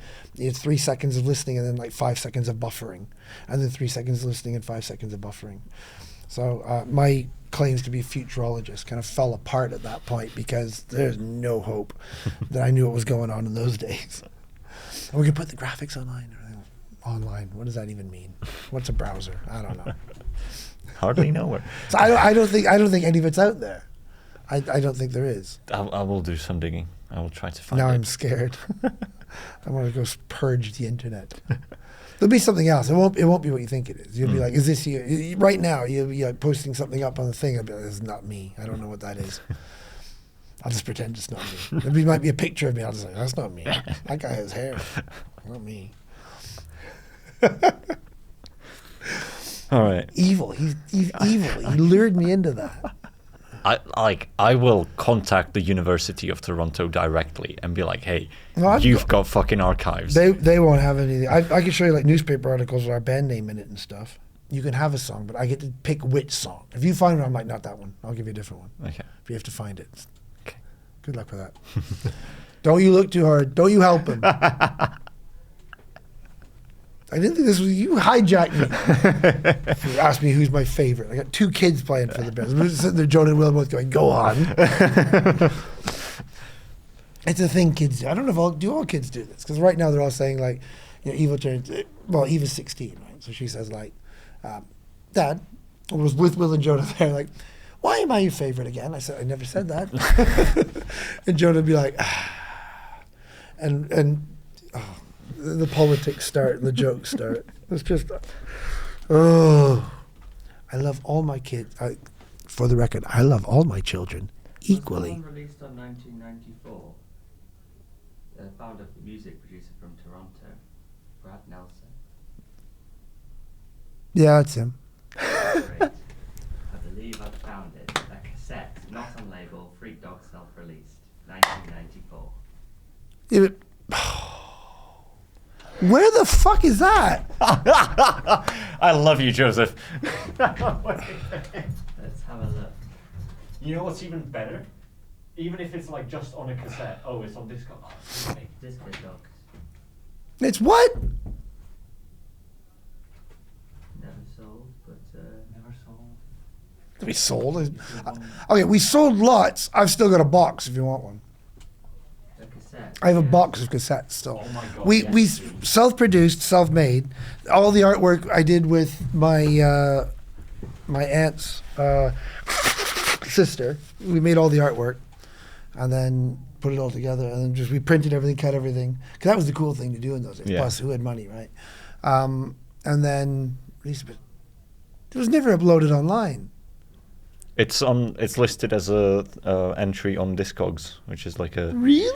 3 seconds of listening, and then like 5 seconds of buffering, and then 3 seconds of listening and 5 seconds of buffering. So my claims to be a futurologist kind of fell apart at that point, because there's no hope that I knew what was going on in those days. And we're going to put the graphics online. Online? What does that even mean? What's a browser? I don't know. Hardly nowhere. So I don't think any of it's out there. I don't think there is. I will do some digging. I will try to find Now it. I'm scared. I want to go purge the internet. There'll be something else. It won't be what you think it is. You'll be like, "Is this you?" Right now, you'll be like posting something up on the thing. I'll be like, "This is not me. I don't know what that is." I'll just pretend it's not me. There might be a picture of me. I'll just say, "That's not me. That guy has hair. Not me." All right. Evil. He's evil. He lured me into that. I will contact the University of Toronto directly and be like, "Hey, Well, you've got fucking archives." They won't have anything. I can show you like newspaper articles with our band name in it and stuff. You can have a song, but I get to pick which song. If you find it, I'm like, "Not that one. I'll give you a different one." Okay. But you have to find it. Okay. Good luck with that. Don't you look too hard. Don't you help him. I didn't think this was you. Hijacked me. You asked me who's my favorite. I got 2 kids playing for the Bears. I'm just sitting there, Jonah and Will both going, "Go on." It's a thing kids do. I don't know if all kids do this, because right now they're all saying like, Eva turns. Well, Eva's 16, right? So she says like, "Dad," I was with Will and Jonah there, like, "Why am I your favorite again?" I said, "I never said that." And Jonah would be like, and the politics start and the jokes start. It's just, I love all my kids. For the record, I love all my children equally. Was the one released on 1994? The founder, music producer from Toronto, Brad Nelson. Yeah, that's him. Great. I believe I've found it. A cassette, not on label, Freak Dog self-released, 1994. Yeah, but, where the fuck is that? I love you, Joseph. Let's have a look. You know what's even better? Even if it's like just on a cassette. Oh, it's on disco. Oh, okay. Disco Dogs. It's what? Never sold, but never sold. We sold. Okay, we sold lots. I've still got a box if you want one. A cassette. I have a box of cassettes still. Oh my God, We yes. self-produced, self-made. All the artwork I did with my my aunt's sister. We made all the artwork, and then put it all together, and then just we printed everything, cut everything. Because that was the cool thing to do in those days. Yeah. Plus, who had money, right? And then released it. It was never uploaded online. It's on. It's listed as a entry on Discogs, which is like a. Really?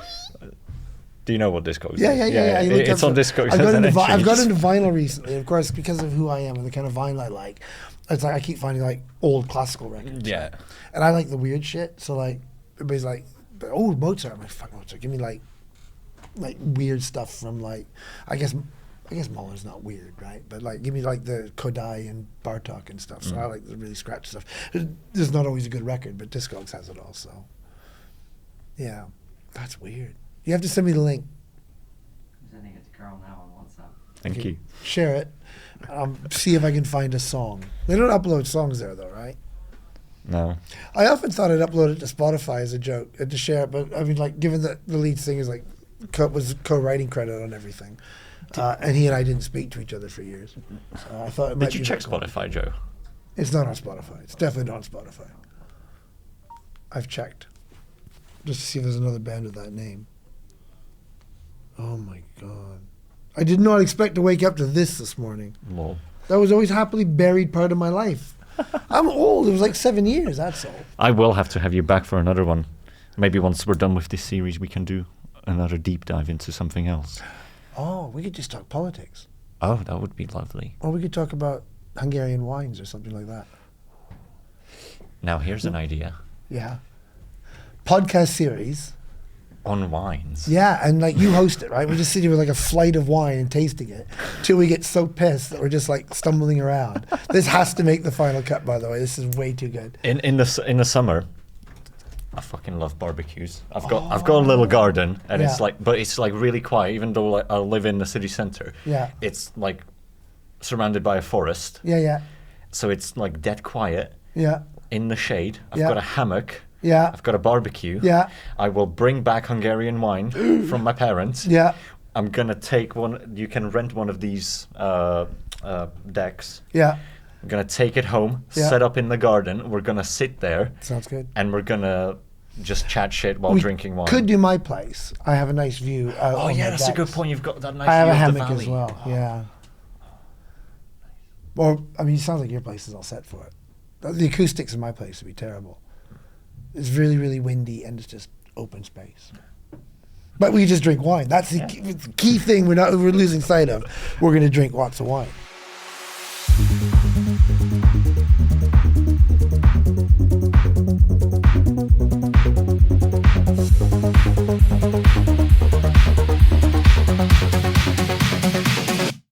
Do you know what Discogs Yeah, is? yeah, yeah. You looked It's up on Discogs. I've as got, an into entry. I've got into vinyl recently, of course, because of who I am and the kind of vinyl I like. It's like I keep finding like old classical records. Yeah. And I like the weird shit. So like everybody's like, "Oh, Mozart." I'm like, "Fuck Mozart. Give me like weird stuff from like I guess Mahler's not weird, right? But like give me like the Kodai and Bartok and stuff." So I like the really scratchy stuff. There's not always a good record, but Discogs has it all. So yeah, that's weird. You have to send me the link. I'm sending it to Carol now on WhatsApp. Thank you. Share it. See if I can find a song. They don't upload songs there though, right? No. I often thought I'd upload it to Spotify as a joke and to share it, but I mean, like, given that the lead singer like was co-writing credit on everything, and he and I didn't speak to each other for years, so I thought it might Did you be check that cool. Spotify, Joe? It's not on Spotify. It's definitely not on Spotify. I've checked just to see if there's another band with that name. Oh my god! I did not expect to wake up to this morning. Well, That was always happily buried part of my life. I'm old. It was like 7 years, that's all. I will have to have you back for another one. Maybe once we're done with this series, we can do another deep dive into something else. Oh, we could just talk politics. Oh, that would be lovely. Or we could talk about Hungarian wines or something like that. Now, here's an idea Yeah. Podcast series. on wines. Yeah, and like you host it, right? We just sit here with like a flight of wine and tasting it till we get so pissed that we're just like stumbling around. This has to make the final cut, by the way. This is way too good. In the summer, I fucking love barbecues. I've got a little garden, and Yeah. it's like really quiet. Even though like, I live in the city center, Yeah. it's like surrounded by a forest, Yeah, yeah, so it's like dead quiet yeah, in the shade. I've Yeah. got a hammock. yeah, I've got a barbecue. yeah, I will bring back Hungarian wine from my parents. yeah, I'm gonna take one. You can rent one of these decks. yeah. I'm gonna take it home, Yeah. set up in the garden. We're gonna sit there, Sounds good. and we're gonna just chat shit while We drinking wine. Could do my place. I have a nice view. Oh on yeah, my that's a good decks. point. You've got that nice I have view a of the hammock as valley. well. Oh. Yeah. Or I mean, it sounds like your place is all set for it. The acoustics in my place would be terrible. It's really, really windy, and it's just open space. But we just drink wine. That's the key thing we're losing sight of. We're going to drink lots of wine.